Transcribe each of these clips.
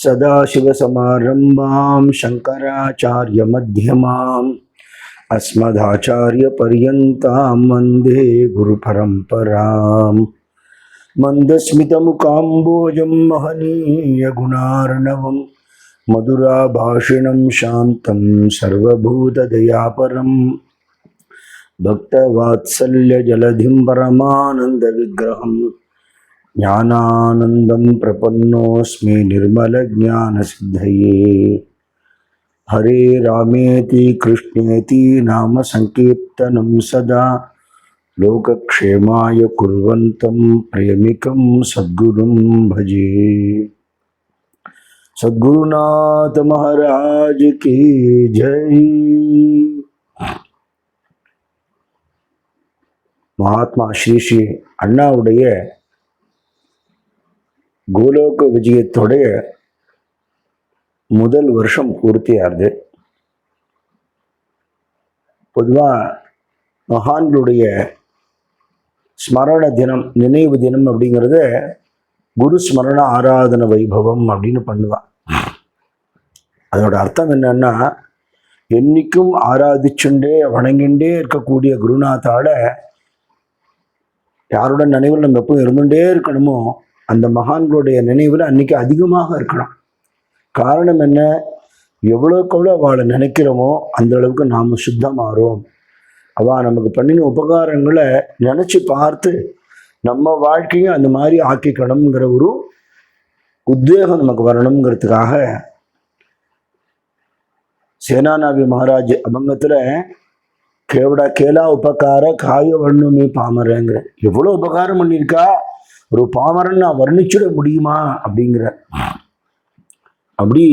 सदाशिवसमारम्भां शङ्कराचार्यमध्यमाम् अस्मदाचार्यपर्यन्तां वन्दे गुरुपरम्पराम्। मन्दस्मितमुकाम्बोजं महनीयगुणार्णवं मधुराभाषिणं शान्तं सर्वभूतदयापरं भक्तवात्सल्यजलधिं परमानन्दविग्रहं ज्ञानानन्दं प्रपन्नोऽस्मि निर्मलज्ञानसिद्धये। हरे रामेति कृष्णेति नाम संकीर्तनं सदा लोकक्षेमाय कुर्वन्तं प्रेमिकं सद्गुरुं भजे। सद्गुरुनाथ महाराज की जय। महात्मा श्री श्री அண்ணாவுடைய கோலோக விஜயத்தோடைய முதல் வருஷம் பூர்த்தியாகுது. பொதுவாக மகான்களுடைய ஸ்மரண தினம், நினைவு தினம் அப்படிங்கிறத குரு ஸ்மரண ஆராதன வைபவம் அப்படின்னு பண்ணுவான். அதோட அர்த்தம் என்னன்னா, என்னைக்கும் ஆராதிச்சுண்டே வணங்கிண்டே இருக்கக்கூடிய குருநாத்தால யாரோட நினைவில் நம்ம எப்பவும் இருந்துட்டே இருக்கணுமோ அந்த மகான்களுடைய நினைவில் அன்னைக்கு அதிகமாக இருக்கணும். காரணம் என்ன? எவ்வளோக்கு எவ்வளோ அவளை நினைக்கிறோமோ அந்த அளவுக்கு நாம் சுத்தமாறோம். அவள் நமக்கு பண்ணின உபகாரங்களை நினச்சி பார்த்து நம்ம வாழ்க்கையும் அந்த மாதிரி ஆக்கிக்கணுங்கிற ஒரு உத்வேகம் நமக்கு வரணுங்கிறதுக்காக சேனாநாவி மகாராஜ் அபங்கத்தில் கேவடா கேலா உபகார காய வண்ணுமே பாமரங்கிற, எவ்வளோ உபகாரம் பண்ணியிருக்கா, ஒரு பாமரன் நான் வர்ணிச்சிட முடியுமா அப்படிங்கிற. அப்படி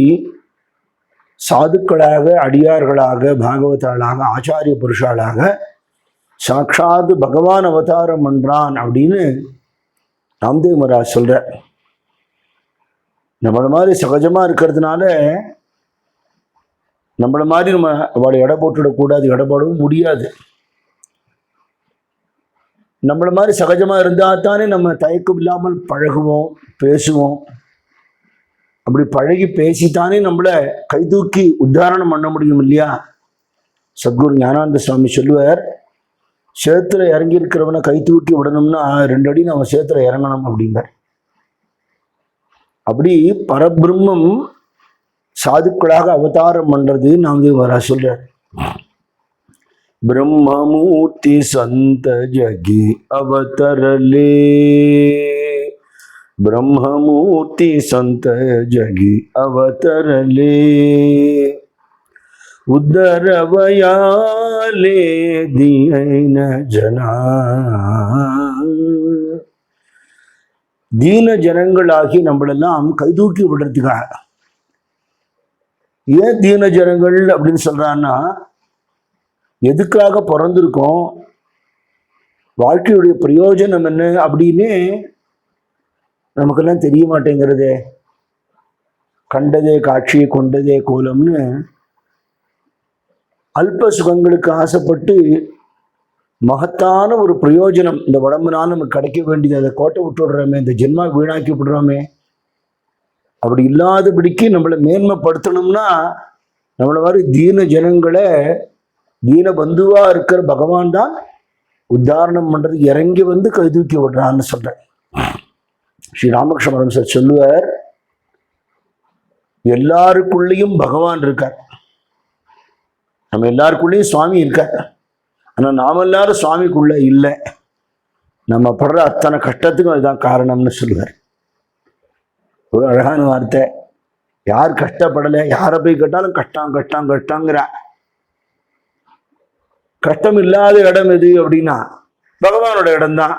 சாதுக்களாக, அடியார்களாக, பாகவதாளாக, ஆச்சாரிய புருஷாளாக சாட்சாத் பகவான் அவதாரம் பண்றான் அப்படின்னு ராம்தேவ் மகாராஜ் சொல்ற. நம்மள மாதிரி சகஜமா இருக்கிறதுனால நம்மள மாதிரி நம்ம அவளை எடை போட்டுவிடக்கூடாது, எடை போடவும் முடியாது. நம்மள மாதிரி சகஜமா இருந்தா தானே நம்ம தயக்கம் இல்லாமல் பழகுவோம், பேசுவோம். அப்படி பழகி பேசித்தானே நம்மளை கைதூக்கி உத்தாரணம் பண்ண முடியும் இல்லையா? சத்குரு ஞானானந்த சுவாமி சொல்லுவார், சேத்துல இறங்கி இருக்கிறவனை கை தூக்கி விடணும்னா 2 அடி நம்ம சேத்துல இறங்கணும் அப்படிங்கிறார். அப்படி பரபிரம்மம் சாதுக்களாக அவதாரம் பண்றது நாம் வர சொல்றார். பிரம்மமூர்த்தி சந்த ஜகி அவதரலே, ब्रह्ममूर्ति संत जगी अवतरले, उदरवयाले दीन जना. दीन जनங்களாகி நம்மளெல்லாம் கைதூக்கி விடுறதுக்காக. ஏன் தீன ஜனங்கள் அப்படின்னு சொல்றான்னா, எதுக்காக பிறந்திருக்கோம், வாழ்க்கையுடைய பிரயோஜனம் என்ன அப்படின்னு நமக்கெல்லாம் தெரிய மாட்டேங்கிறதே. கண்டதே காட்சி கொண்டதே கோலம்னு அல்ப சுகங்களுக்கு ஆசைப்பட்டு மகத்தான ஒரு பிரயோஜனம் இந்த உடம்புனால நமக்கு கிடைக்க வேண்டியது அதை கோட்டை விட்டு விடுறோமே, இந்த ஜென்மா வீணாக்கி விடுறோமே. அப்படி இல்லாதபடிக்கு நம்மளை மேன்மைப்படுத்தணும்னா நம்மள மாதிரி தீன ஜனங்களை, தீன பந்துவா இருக்கிற பகவான் தான் உத்தாரணம் பண்றது, இறங்கி வந்து கைதூக்கி விடுறான்னு சொல்றேன். ஸ்ரீ ராமகிருஷ்ண பரமஹம்சர் சொல்லுவார், எல்லாருக்குள்ளேயும் பகவான் இருக்கார், நம்ம எல்லாருக்குள்ளேயும் சுவாமி இருக்கார். ஆனா நாம எல்லாரும் சுவாமிக்குள்ள இல்லை. நம்ம படுற அத்தனை கஷ்டத்துக்கும் அதுதான் காரணம்னு சொல்லுவார். ஒரு அழகான வார்த்தை. யார் கஷ்டப்படலை, யாரை போய் கேட்டாலும் கஷ்டம் கஷ்டம் கஷ்டங்கிற. கஷ்டம் இல்லாத இடம் எது அப்படின்னா பகவானோட இடம்தான்.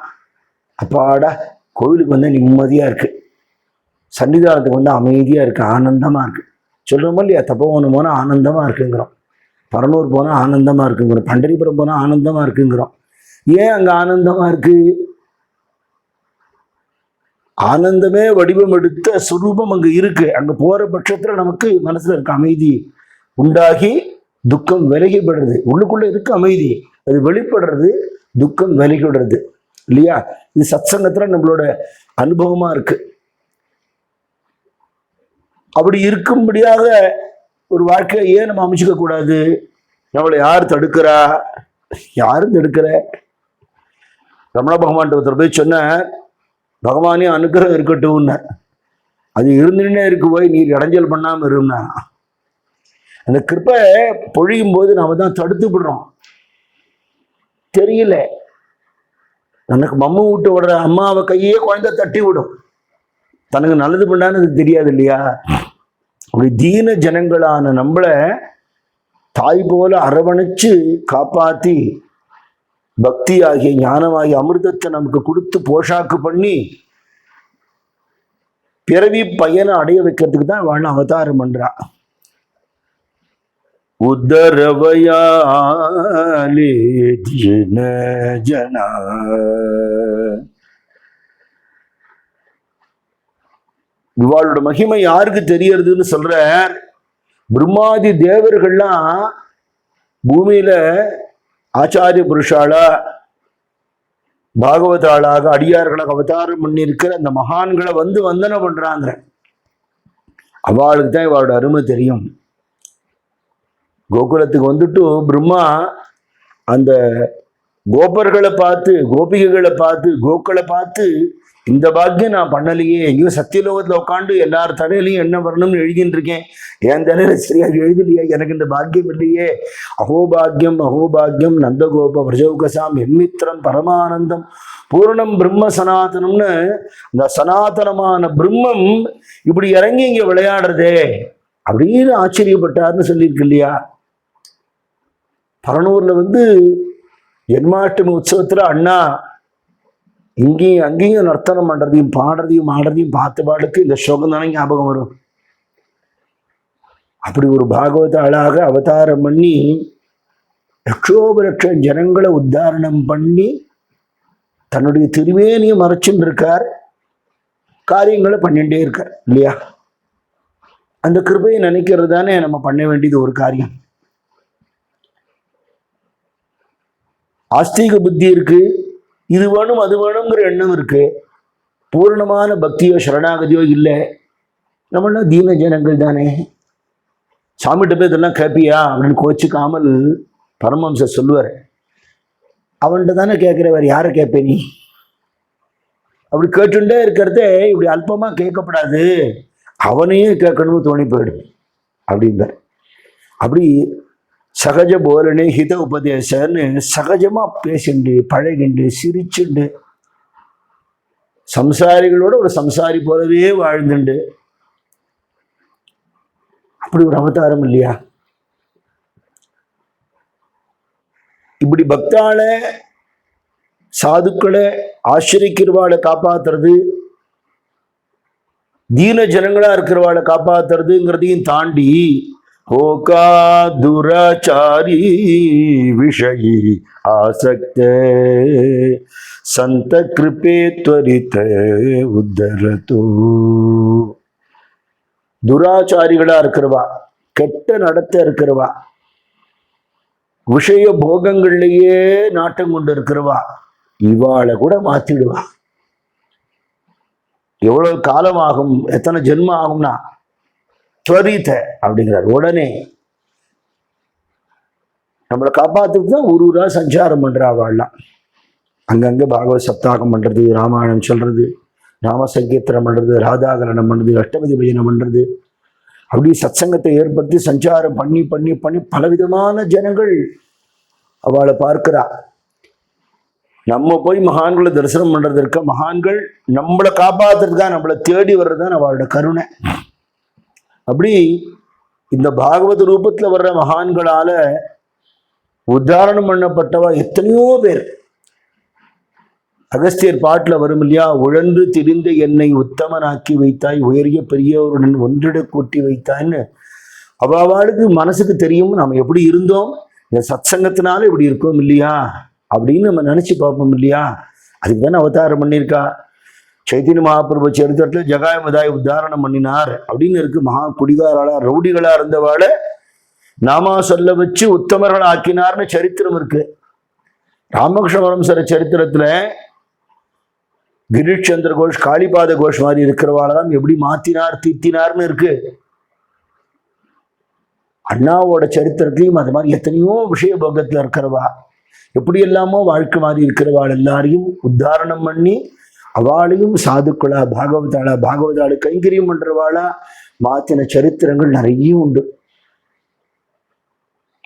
அப்பாடா, கோவிலுக்கு வந்து நிம்மதியா இருக்கு, சன்னிதானத்துக்கு வந்து அமைதியா இருக்கு, ஆனந்தமா இருக்கு. சொல்றோமோ இல்லையா? தப்போவனம் போனா ஆனந்தமா இருக்குங்கிறோம், பரனூர் போனா ஆனந்தமா இருக்குங்கிறோம், பண்டரிபுரம் போனா ஆனந்தமா இருக்குங்கிறோம். ஏன் அங்க ஆனந்தமா இருக்கு? ஆனந்தமே வடிவம் எடுத்த சுரூபம் அங்க இருக்கு. அங்க போற பட்சத்துல நமக்கு மனசுல இருக்க அமைதி உண்டாகி துக்கம் விலகிப்படுறது. உள்ளுக்குள்ள இருக்கு அமைதி, அது வெளிப்படுறது, துக்கம் விலகிடுறது இல்லையா? இது சத்சங்கத்துல நம்மளோட அனுபவமா இருக்கு. அப்படி இருக்கும்படியாக ஒரு வாழ்க்கையை ஏன் நம்ம அமைச்சுக்க கூடாது? நம்மளை யார் தடுக்கிறா? யாரும் தடுக்கிற. ரமண பகவான் ஒருத்தர் போய் சொன்ன, பகவானே அனுக்கிரகம் இருக்கட்டும், அது இருந்துன்னே இருக்கு, போய் நீர் இடைஞ்சல் பண்ணாம இருந்தா. அந்த கிருப்பை பொழியும் போது நாம தான் தடுத்து விடுறோம். தெரியல, எனக்கு மம்மு விட்டு விடுற அம்மாவை கையே குழந்தை தட்டி விடும், தனக்கு நல்லது பண்ணான்னு அது தெரியாது இல்லையா? அப்படி தீன ஜனங்களான நம்மளை தாய் போல அரவணைச்சு காப்பாத்தி பக்தி ஆகிய ஞானமாகிய அமிர்தத்தை நமக்கு கொடுத்து போஷாக்கு பண்ணி பிறவி பயனை அடைய வைக்கிறதுக்கு தான் வாழ அவதாரம் பண்றா. உத்தரவயாலே ஜன இவாளோட மகிமை யாருக்கு தெரியறதுன்னு சொல்ற. பிரம்மாதி தேவர்கள்லாம் பூமியில ஆச்சாரிய புருஷாளா பாகவதாளாக அடியார்களாக அவதாரம் பண்ணி இருக்கிற அந்த மகான்களை வந்தனை பண்றாங்க. அவளுக்கு தான் இவளோட அருமை தெரியும். கோகுலத்துக்கு வந்துட்டு பிரம்மா அந்த கோபர்களை பார்த்து, கோபிகைகளை பார்த்து, கோக்களை பார்த்து, இந்த பாக்கியம் நான் பண்ணலையே, எங்கேயோ சத்தியலோகத்தில் உட்காந்து எல்லார் தலையிலையும் என்ன வரணும்னு எழுதிட்டு இருக்கேன், என் தலையில சரியாக எழுதலையே, எனக்கு இந்த பாக்கியம் இல்லையே. அகோபாகியம் அகோபாகியம் நந்தகோப விரஜௌகசாம் என்மித்திரம் பரமானந்தம் பூர்ணம் பிரம்ம சனாதனம்னு இந்த சனாதனமான பிரம்மம் இப்படி இறங்கி இங்க விளையாடுறதே அப்படின்னு ஆச்சரியப்பட்டார்னு சொல்லியிருக்கு இல்லையா? பரனூர்ல ஜென்மாஷ்டமி உற்சவத்துல அண்ணா இங்கேயும் அங்கேயும் நர்த்தனம் பண்றதையும் பாடுறதையும் ஆடுறதையும் பார்த்த பாடுக்கு இந்த ஸ்லோகம் தானே ஞாபகம் வரும். அப்படி ஒரு பாகவத ஆளாக அவதாரம் பண்ணி லட்சோபலட்சம் ஜனங்களை உத்தாரணம் பண்ணி தன்னுடைய திருவேணியை மறைச்சுட்டு இருக்கார், காரியங்களை பண்ணிட்டே இருக்கார் இல்லையா? அந்த கிருபையை நினைக்கிறது தானே நம்ம பண்ண வேண்டியது ஒரு காரியம். ஆஸ்திக புத்தி இருக்கு, இது வேணும் அது வேணுங்கிற எண்ணம் இருக்கு, பூர்ணமான பக்தியோ சரணாகதியோ இல்லை. நம்மளாம் தீன ஜனங்கள் தானே. சாமிகிட்ட போய் இதெல்லாம் கேட்பியா அப்படின்னு கோச்சிக்காமல் பரமஹம்சர் சொல்லுவார், அவன்கிட்ட தானே கேட்குறவர், யாரை கேட்பே நீ? அப்படி கேட்டுட்டே இருக்கிறதே இப்படி அல்பமா கேட்கப்படாது, அவனையே கேட்கணும்னு தோணி போயிடும் அப்படின்பார். அப்படி சகஜ போலனே ஹித உபதேசன்னு சகஜமா பேசிண்டு பழகிண்டு சிரிச்சுண்டு சம்சாரிகளோட ஒரு சம்சாரி போலவே வாழ்ந்துண்டு அப்படி ஒரு அவதாரம் இல்லையா? இப்படி பக்தால சாதுக்களை ஆசிரிக்கிறவாளை காப்பாத்துறது, தீன ஜனங்களா இருக்கிறவாளை காப்பாத்துறதுங்கிறதையும் தாண்டி ஓகா துராச்சாரி விஷயி ஆசக்த சந்த கிருபே த்வரித உத்தரதோ. துராச்சாரிகளா இருக்கிறவா, கெட்ட நடத்த இருக்கிறவா, விஷய போகங்கள்லயே நாட்டம் கொண்டு இருக்கிறவா, இவாளை கூட மாத்திடுவா. எவ்வளவு காலம் ஆகும், எத்தனை ஜென்மம் ஆகும்னா துவரித அப்படிங்கிறார். உடனே நம்மளை காப்பாத்துக்கு தான் ஊரா சஞ்சாரம் பண்றா. வாழலாம் அங்கங்க பாகவத சப்தாகம் பண்றது, ராமாயணம் சொல்றது, நாம சங்கீர்த்தனம் பண்றது, ராதாகரணம் பண்றது, அஷ்டபதி பஜனை பண்றது, அப்படி சத்சங்கத்தை ஏற்படுத்தி சஞ்சாரம் பண்ணி பண்ணி பண்ணி பலவிதமான ஜனங்கள் அவளை பார்க்கிறா. நம்ம போய் மகான்களை தரிசனம் பண்றது இருக்க, மகான்கள் நம்மளை காப்பாத்துறதுதான், நம்மளை தேடி வர்றதுதான் அவளோட கருணை. அப்படி இந்த பாகவத ரூபத்துல வர்ற மகான்களால உத்தாரணம் பண்ணப்பட்டவா எத்தனையோ பேர். அகஸ்தியர் பாட்டுல வரும் இல்லையா, உழன்று திரிந்த என்னை உத்தமனாக்கி வைத்தாய், உயரிய பெரியவருடன் ஒன்றிட கூட்டி வைத்தாய்ன்னு. அவாளுக்கு மனசுக்கு தெரியும் நம்ம எப்படி இருந்தோம், இந்த சத்சங்கத்தினால இப்படி இருக்கோம் இல்லையா அப்படின்னு நம்ம நினைச்சு பார்ப்போம் இல்லையா? அதுக்கு தானே அவதாரம் பண்ணியிருக்கா. சைத்தன்ய மகாபிரபு சரித்திரத்துல ஜகாயமதாய் உத்தாரணம் பண்ணினார் அப்படின்னு இருக்கு. மகா குடிகாராளா ரவுடிகளா இருந்தவாளை நாமா சொல்ல வச்சு உத்தமர்கள் ஆக்கினார்னு சரித்திரம் இருக்கு. ராமகிருஷ்ண பரமஹம்சர் சரித்திரத்துல கிரீஷ் சந்திர கோஷ், காளிபாத கோஷ் மாதிரி இருக்கிறவாளெல்லாம் எப்படி மாத்தினார் தீத்தினார்னு இருக்கு. அண்ணாவோட சரித்திரத்திலையும் அது மாதிரி எத்தனையோ விஷய போகத்துல இருக்கிறவா, எப்படி எல்லாமோ வாழ்க்கை மாதிரி இருக்கிறவாள் எல்லாரையும் உத்தாரணம் பண்ணி அவளையும் சாதுக்களா பாகவதாளு கைங்கரியம் பண்றவாளா மாத்தின சரித்திரங்கள் நிறைய உண்டு.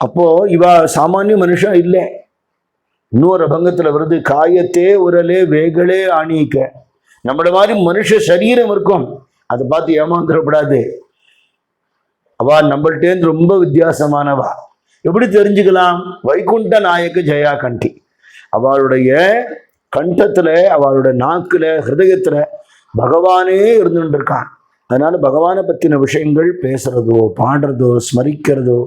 அப்போ இவா சாமானிய மனுஷா இல்லை. இன்னொரு அபங்கத்துல வருது, காயத்தே உரலே வேகளே ஆணிக்க. நம்மள மாதிரி மனுஷ சரீரம் இருக்கும், அதை பார்த்து ஏமாந்துடக்கூடாது. அவா நம்மள்டேந்து ரொம்ப வித்தியாசமானவா. எப்படி தெரிஞ்சுக்கலாம்? வைகுண்ட நாயக்க ஜெயா கண்டி, அவளுடைய கண்டத்துல, அவளுடைய நாக்குல, ஹிருதயத்துல பகவானே இருந்துட்டு இருக்கான். அதனால பகவானை பத்தின விஷயங்கள் பேசுறதோ, பாடுறதோ, ஸ்மரிக்கிறதோ,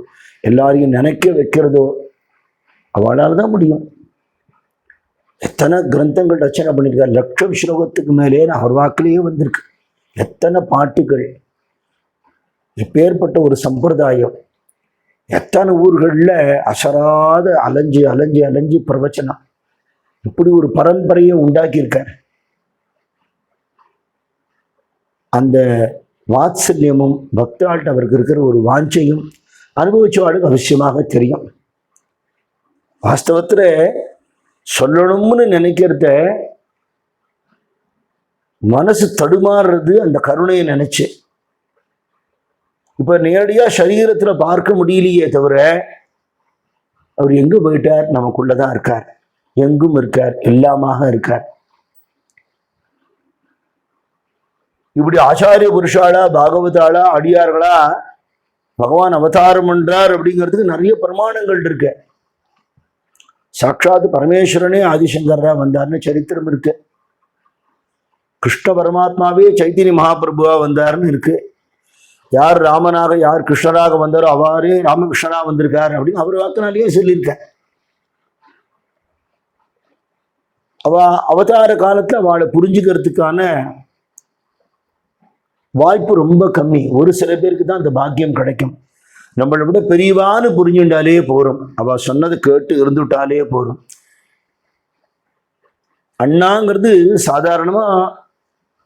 எல்லாரையும் நினைக்க வைக்கிறதோ அவளால் தான் முடியும். எத்தனை கிரந்தங்கள் ரச்சனை பண்ணியிருக்காரு, லட்சம் ஸ்லோகத்துக்கு மேலே அவர் வாக்கிலேயே வந்திருக்கு. எத்தனை பாட்டுகள், இப்பேற்பட்ட ஒரு சம்பிரதாயம், எத்தனை ஊர்களில் அசராத அலைஞ்சு அலைஞ்சு அலைஞ்சு பிரவச்சனம், இப்படி ஒரு பரம்பரையை உண்டாக்கியிருக்கார். அந்த வாத்சல்யமும் பக்தாள்கிட்ட அவருக்கு இருக்கிற ஒரு வாஞ்சையும் அனுபவிச்சவாளுக்கு அவசியமாக தெரியும். வாஸ்தவத்துல சொல்லணும்னு நினைக்கிறத மனசு தடுமாறுறது அந்த கருணையை நினைச்சு. இப்ப நேரடியா சரீரத்துல பார்க்க முடியலையே தவிர அவர் எங்க போயிட்டார்? நமக்குள்ளதான் இருக்கார், எங்கும் இருக்கார், எல்லாமாக இருக்கார். இப்படி ஆச்சாரிய புருஷாளா, பாகவதாளா, அடியார்களா பகவான் அவதாரம் பண்றார் அப்படிங்கிறதுக்கு நிறைய பிரமாணங்கள் இருக்கு. சாட்சாத் பரமேஸ்வரனே ஆதிசங்கரா வந்தார்னு சரித்திரம் இருக்கு. கிருஷ்ண பரமாத்மாவே சைத்தன்ய மகாபிரபுவா வந்தார்னு இருக்கு. யார் ராமனாக, யார் கிருஷ்ணராக வந்தாரோ அவ்வாறே ராமகிருஷ்ணனா வந்திருக்கார் அப்படின்னு அவர் வாக்கினாலேயே சொல்லியிருக்க. அவ அவதார காலத்துல அவளை புரிஞ்சுக்கிறதுக்கான வாய்ப்பு ரொம்ப கம்மி. ஒரு சில பேருக்கு தான் அந்த பாக்கியம் கிடைக்கும். நம்மளை விட பெரியவான்னு புரிஞ்சுட்டாலே போறோம், அவ சொன்னதை கேட்டு இருந்துட்டாலே போறோம். அண்ணாங்கிறது சாதாரணமா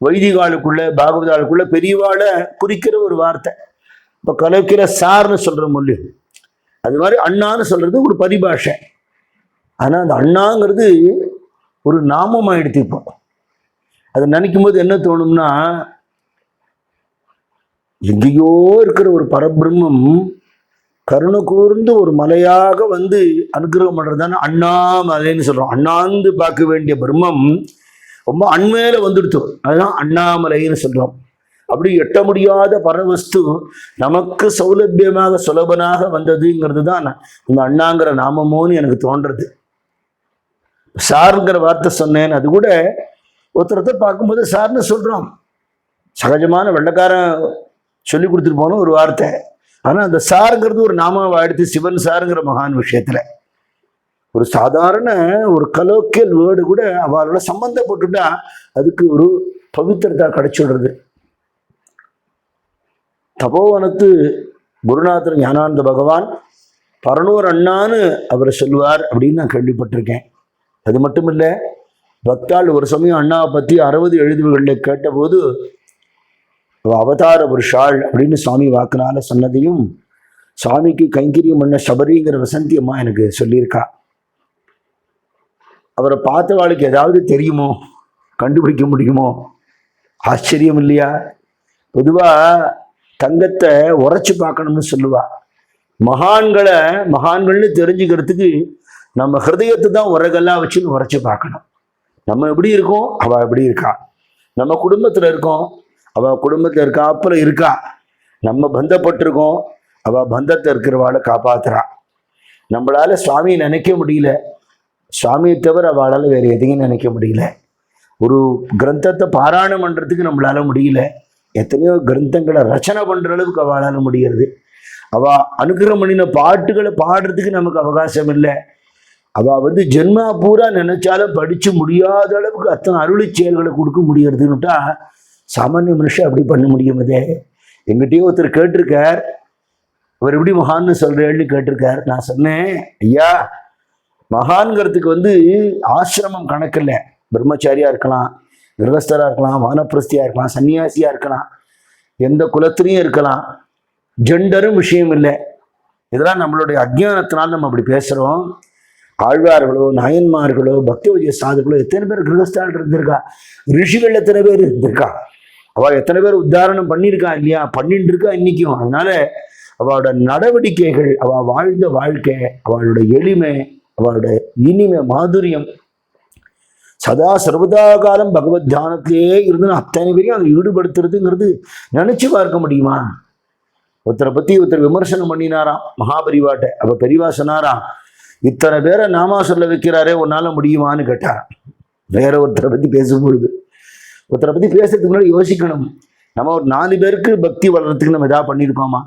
வைதிகாலுக்குள்ள, பாகவதாளுக்குள்ள பெரியவாளை குறிக்கிற ஒரு வார்த்தை. இப்ப கலக்கிற சார்னு சொல்ற மொழி, அது மாதிரி அண்ணான்னு சொல்றது ஒரு பரிபாஷை. ஆனா அந்த அண்ணாங்கிறது ஒரு நாமமா எடுத்துப்போம். அதை நினைக்கும் போது என்ன தோணும்னா, எங்கேயோ இருக்கிற ஒரு பரபிரம்மம் கருணை கூர்ந்து ஒரு மலையாக வந்து அனுகிரகம் பண்றதுதானே அண்ணாமலைன்னு சொல்றோம். அண்ணாந்து பார்க்க வேண்டிய பிரம்மம் ரொம்ப அண்மையில வந்துடுத்து, அதுதான் அண்ணாமலைன்னு சொல்றோம். அப்படி எட்ட முடியாத பரவஸ்து நமக்கு சௌலபியமாக சுலபனாக வந்ததுங்கிறது தான் இந்த அண்ணாங்கிற நாமமோன்னு எனக்கு தோன்றது. சாருங்கிற வார்த்தை சொன்னேன், அது கூட ஒருத்தரத்தை பார்க்கும்போது சார்னு சொல்றோம். சகஜமான வெள்ளக்காரன் சொல்லி கொடுத்துட்டு போன ஒரு வார்த்தை. ஆனா அந்த சாருங்கிறது ஒரு நாமாவை எடுத்து சிவன் சாருங்கிற மகான் விஷயத்துல ஒரு சாதாரண ஒரு கலோக்கியல் வேர்டு கூட அவளோட சம்பந்தப்பட்டுட்டா அதுக்கு ஒரு பவித்திரதா கிடைச்சிடுறது. தபோவனத்து குருநாதர் ஞானானந்த பகவான் பரனூர் அண்ணான்னு அவரை சொல்லுவார் அப்படின்னு நான் கேள்விப்பட்டிருக்கேன். அது மட்டும் இல்லை, பக்தாள் ஒரு சமயம் அண்ணாவை பற்றி 60 எழுதுகளில் கேட்டபோது அவதார புருஷாள் அப்படின்னு சுவாமி வாக்குனால சொன்னதையும், சுவாமிக்கு கைங்கரியம் பண்ண சபரிங்கிற வசந்தி அம்மா எனக்கு சொல்லியிருக்கா. அவரை பார்த்தவாளுக்கு ஏதாவது தெரியுமோ, கண்டுபிடிக்க முடியுமோ? ஆச்சரியம் இல்லையா? பொதுவா தங்கத்தை உரைச்சு பார்க்கணும்னு சொல்லுவா. மகான்கள்னு தெரிஞ்சுக்கிறதுக்கு நம்ம ஹிருதயத்தை தான் உரகெல்லாம் வச்சுன்னு உரைச்சு பார்க்கணும். நம்ம எப்படி இருக்கோம், அவ எப்படி இருக்கா. நம்ம குடும்பத்துல இருக்கோம், அவ குடும்பத்துல இருக்காப்புல இருக்கா. நம்ம பந்தப்பட்டிருக்கோம், அவ பந்தத்தை இருக்கிறவாளை காப்பாத்துறா. நம்மளால சுவாமியை நினைக்க முடியல, சுவாமியை தவிர அவளால் வேற எதையும் நினைக்க முடியல. ஒரு கிரந்தத்தை பாராயணம் பண்றதுக்கு நம்மளால முடியல, எத்தனையோ கிரந்தங்களை ரச்சனை பண்ற அளவுக்கு அவளால முடிகிறது. அவ அனுகிரகம் பண்ணின பாட்டுகளை பாடுறதுக்கு நமக்கு அவகாசம் இல்லை. அவ ஜென்மா பூரா நினைச்சாலும் படிச்சு முடியாத அளவுக்கு அத்தனை அருளி செயல்களை கொடுக்க முடியறதுன்னுட்டா சாமானிய மனுஷன் அப்படி பண்ண முடியுமதே. எங்கிட்டயும் ஒருத்தர் கேட்டிருக்கார், அவர் எப்படி மகான்னு சொல்றேன்னு கேட்டிருக்கார். நான் சொன்னேன், ஐயா மகான்கிறதுக்கு ஆசிரமம் கணக்கில்லை. பிரம்மச்சாரியா இருக்கலாம், கிரகஸ்தரா இருக்கலாம், வானப்பிரஸ்தியா இருக்கலாம், சன்னியாசியா இருக்கலாம், எந்த குலத்திலையும் இருக்கலாம். ஜெண்டரும் விஷயம் இல்லை. இதெல்லாம் நம்மளுடைய அஜ்ஞானத்தினால் நம்ம அப்படி பேசுகிறோம். ஆழ்வார்களோ நாயன்மார்களோ பக்திவதிய சாதுகளோ எத்தனை பேர் கிரகஸ்தால் இருந்திருக்கா, ரிஷிகள் எத்தனை பேர் இருந்திருக்கா, அவள் எத்தனை பேர் உத்தாரணம் பண்ணியிருக்கா இல்லையா, பண்ணிட்டு இருக்கா இன்னைக்கும். அதனால அவளோட நடவடிக்கைகள், அவள் வாழ்ந்த வாழ்க்கை, அவளோட எளிமை, அவளோட இனிமை, மாதுரியம், சதா சர்வதா காலம் பகவத் தியானத்திலேயே இருந்து அத்தனை பேரையும் அதை ஈடுபடுத்துறதுங்கிறது நினைச்சு பார்க்க முடியுமா? ஒருத்தரை பத்தி ஒருத்தர் விமர்சனம் பண்ணினாராம் மகாபரிவாட்ட. அப்ப பெரியவா சொன்னாராம், இத்தனை பேரை நாமா சொல்ல வைக்கிறாரே உன்னால முடியுமான்னு கேட்டாராம். வேற ஒருத்தரை பத்தி பேசும்பொழுது, ஒருத்தரை பத்தி பேசுறதுக்கு முன்னாடி யோசிக்கணும், நம்ம ஒரு 4 பேருக்கு பக்தி வளர்றதுக்கு நம்ம ஏதாவது பண்ணியிருக்கோமா?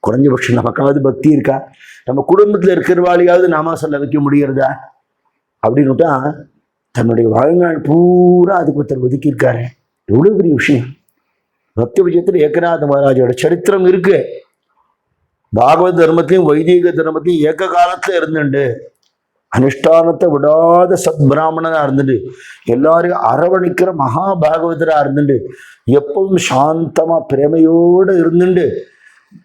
குறைஞ்சபட்சம் நமக்காவது பக்தி இருக்கா? நம்ம குடும்பத்துல இருக்கிறவாளையாவது நாமா சொல்ல வைக்க முடியறதா? அப்படின்னுட்டா தன்னுடைய வாழ்நாள் பூரா அதுக்கு ஒருத்தர் ஒதுக்கியிருக்காரு. எவ்வளவு பெரிய விஷயம்! பக்தி விஷயத்துல ஏகநாத மகாராஜோட சரித்திரம் இருக்கு. பாகவத தர்மத்தையும் வைதிக தர்மத்தையும் ஏக காலத்துல இருந்துண்டு அனுஷ்டானத்தை விடாத சத் பிராமணனா இருந்துட்டு எல்லாரையும் அரவணைக்கிற மகா பாகவதரா இருந்துட்டு எப்பவும் சாந்தமா பிரேமையோடு இருந்துட்டு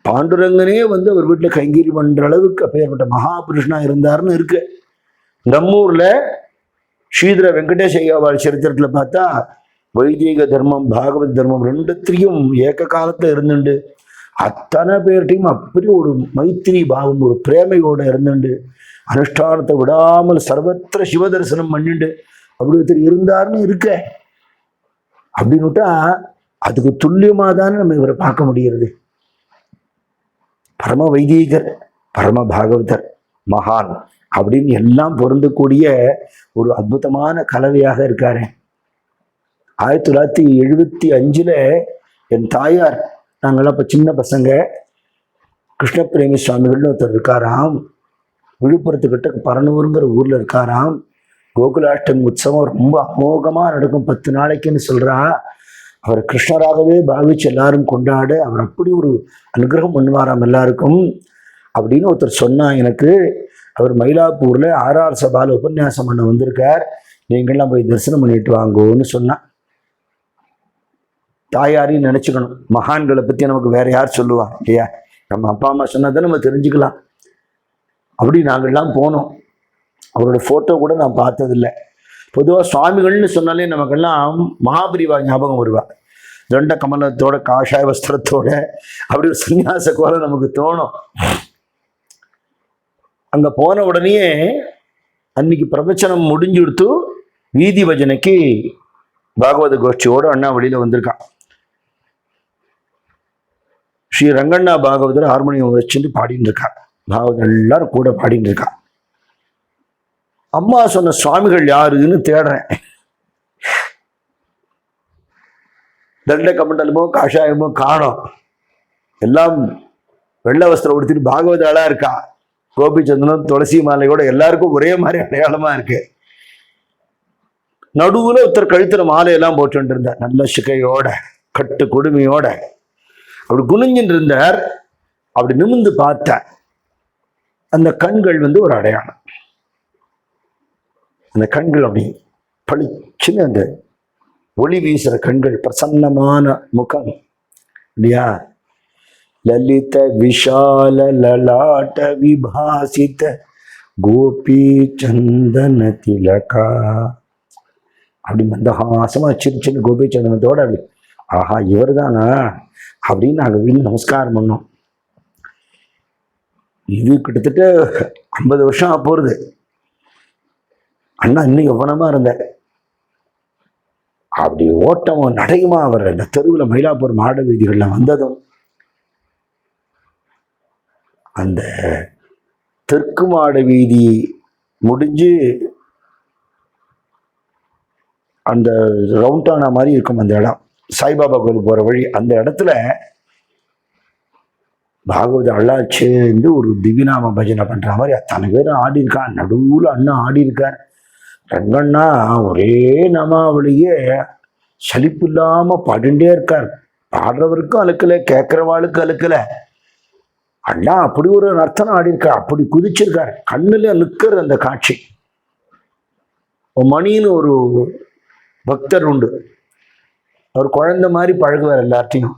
பாண்டுரங்கனே வந்து அவர் வீட்டுல கைங்கறி பண்ற அளவுக்கு அப்பேற்பட்ட மகாபுருஷனா இருந்தாருன்னு இருக்கு. நம்மூர்ல ஸ்ரீதர வெங்கடேஷ் ஐயாவாள் சரித்திரத்துல பார்த்தா வைதிக தர்மம் பாகவத் தர்மம் ரெண்டுத்திலையும் ஏக காலத்துல இருந்துண்டு அத்தனை பேர்ட்டையும் அப்படி ஒரு மைத்திரி பாவம், ஒரு பிரேமையோட இருந்துண்டு அனுஷ்டானத்தை விடாமல் சர்வத்திர சிவ தரிசனம் பண்ணிட்டு அப்படி ஒருத்தர் இருந்தாருன்னு இருக்க. அப்படின்னுட்டா அதுக்கு துல்லியமா தானே நம்ம இவரை பார்க்க முடிகிறது. பரம வைதீகர், பரம பாகவதர், மகான் அப்படின்னு எல்லாம் பொருந்தக்கூடிய ஒரு அற்புதமான கலவையாக இருக்காரு. 1975 என் தாயார், நாங்களாம் இப்போ சின்ன பசங்க, கிருஷ்ணபிரேமி சுவாமிகள்னு ஒருத்தர் இருக்காராம். விழுப்புரத்துக்கிட்ட பரனூருங்கிற ஊர்ல இருக்காராம். கோகுலாஷ்டமி உற்சவம் ரொம்ப அமோகமா நடக்கும், 10 நாளைக்குன்னு சொல்றா. அவர் கிருஷ்ணராகவே பாவிச்சு எல்லாரும் கொண்டாட அவர் அப்படி ஒரு அனுகிரகம் பண்ணுவாராம் எல்லாருக்கும் அப்படின்னு ஒருத்தர் சொன்னா எனக்கு. அவர் மயிலாப்பூர்ல ஆர்ஆர் சபால உபன்யாசம் பண்ண வந்திருக்கார், நீங்கள்லாம் போய் தரிசனம் பண்ணிட்டு வாங்கோன்னு சொன்னா. தாயாரையும் நினைச்சுக்கணும். மகான்களை பத்தி நமக்கு வேற யார் சொல்லுவா இல்லையா? நம்ம அப்பா அம்மா சொன்னாதான் நம்ம தெரிஞ்சுக்கலாம். அப்படி நாங்கள்லாம் போனோம். அவரோட போட்டோ கூட நான் பார்த்ததில்லை. பொதுவாக சுவாமிகள்னு சொன்னாலே நமக்கெல்லாம் மகாபிரிவா ஞாபகம் வருவா. தண்ட கமலத்தோட காஷாய வஸ்திரத்தோட அப்படி ஒரு சன்னியாச கோலம் நமக்கு தோணும். அங்க போன உடனே அன்னைக்கு பிரவச்சனம் முடிஞ்சுடுத்து வீதி பஜனைக்கு பாகவத கோஷ்டியோட அண்ணா வெளியில வந்திருக்கான். ஸ்ரீ ரங்கண்ணா பாகவதர் ஹார்மோனியம் வச்சுட்டு பாடிட்டு இருக்கான். பாகவதர் எல்லாரும் கூட பாடிட்டு இருக்கான். அம்மா சொன்ன சுவாமிகள் யாருன்னு தேடுறேன். தண்ட கமண்டலமோ காஷாயமோ காணோம். எல்லாம் வெள்ளை வஸ்திரம் உடுத்திட்டு பாகவத ஆளா இருக்கா. கோபிச்சந்திரன் துளசி மாலையோட எல்லாருக்கும் ஒரே மாதிரி அடையாளமா இருக்கு. நடுவுல ஒருத்தர் கழுத்துல மாலையெல்லாம் போட்டு இருந்தார், நல்ல சிகையோட கட்டு கொடுமையோட அப்படி குனிஞ்சின்னு இருந்தார். அப்படி நிமிந்து பார்த்த அந்த கண்கள் வந்து ஒரு அடையாளம். அந்த கண்கள் அப்படி பளிச்சுன்னு அந்த ஒளி வீசுற கண்கள், பிரசன்னமான முகம் இல்லையா? லலித விஷால லலாட்ட விபாசித கோபி சந்தன திலகா. அப்படி மந்தஹாசமா சின்ன கோபி சந்தனத்தோட அப்படி ஆஹா இவர் தானா அப்படின்னு நாங்கள் வீடு நமஸ்காரம் பண்ணோம். இது கிட்டத்தட்ட 50 வருஷம் போறது. அண்ணா இன்னும் எவ்வளமா இருந்தார். அப்படி ஓட்டமோ நடையுமா அவர் அந்த தெருவில் மயிலாப்பூர் மாட வீதிகளில் வந்ததும் அந்த தெற்கு மாட வீதி முடிஞ்சு அந்த ரவுண்டானா மாதிரி இருக்கும் அந்த இடம், சாய்பாபா கோயில் போற வழி. அந்த இடத்துல பாகவத அள்ளா சேர்ந்து ஒரு திவ்யநாம பஜனை பண்ற மாதிரி அத்தனை பேரும் ஆடி இருக்கான். நடுவுல அண்ணா ஆடி இருக்கார். ரங்கண்ணா ஒரே நாமாவளியே சலிப்பு இல்லாம பாடிண்டே இருக்கார். பாடுறவருக்கும் அழுக்கல, கேட்கிறவாளுக்கும் அழுக்கல. அண்ணா அப்படி ஒரு அர்த்தம் ஆடி இருக்கார், அப்படி குதிச்சிருக்கார். கண்ணுல நிற்கிற அந்த காட்சி. மணின்னு ஒரு பக்தர் உண்டு, அவர் குழந்தை மாதிரி பழகுவார் எல்லார்ட்டையும்.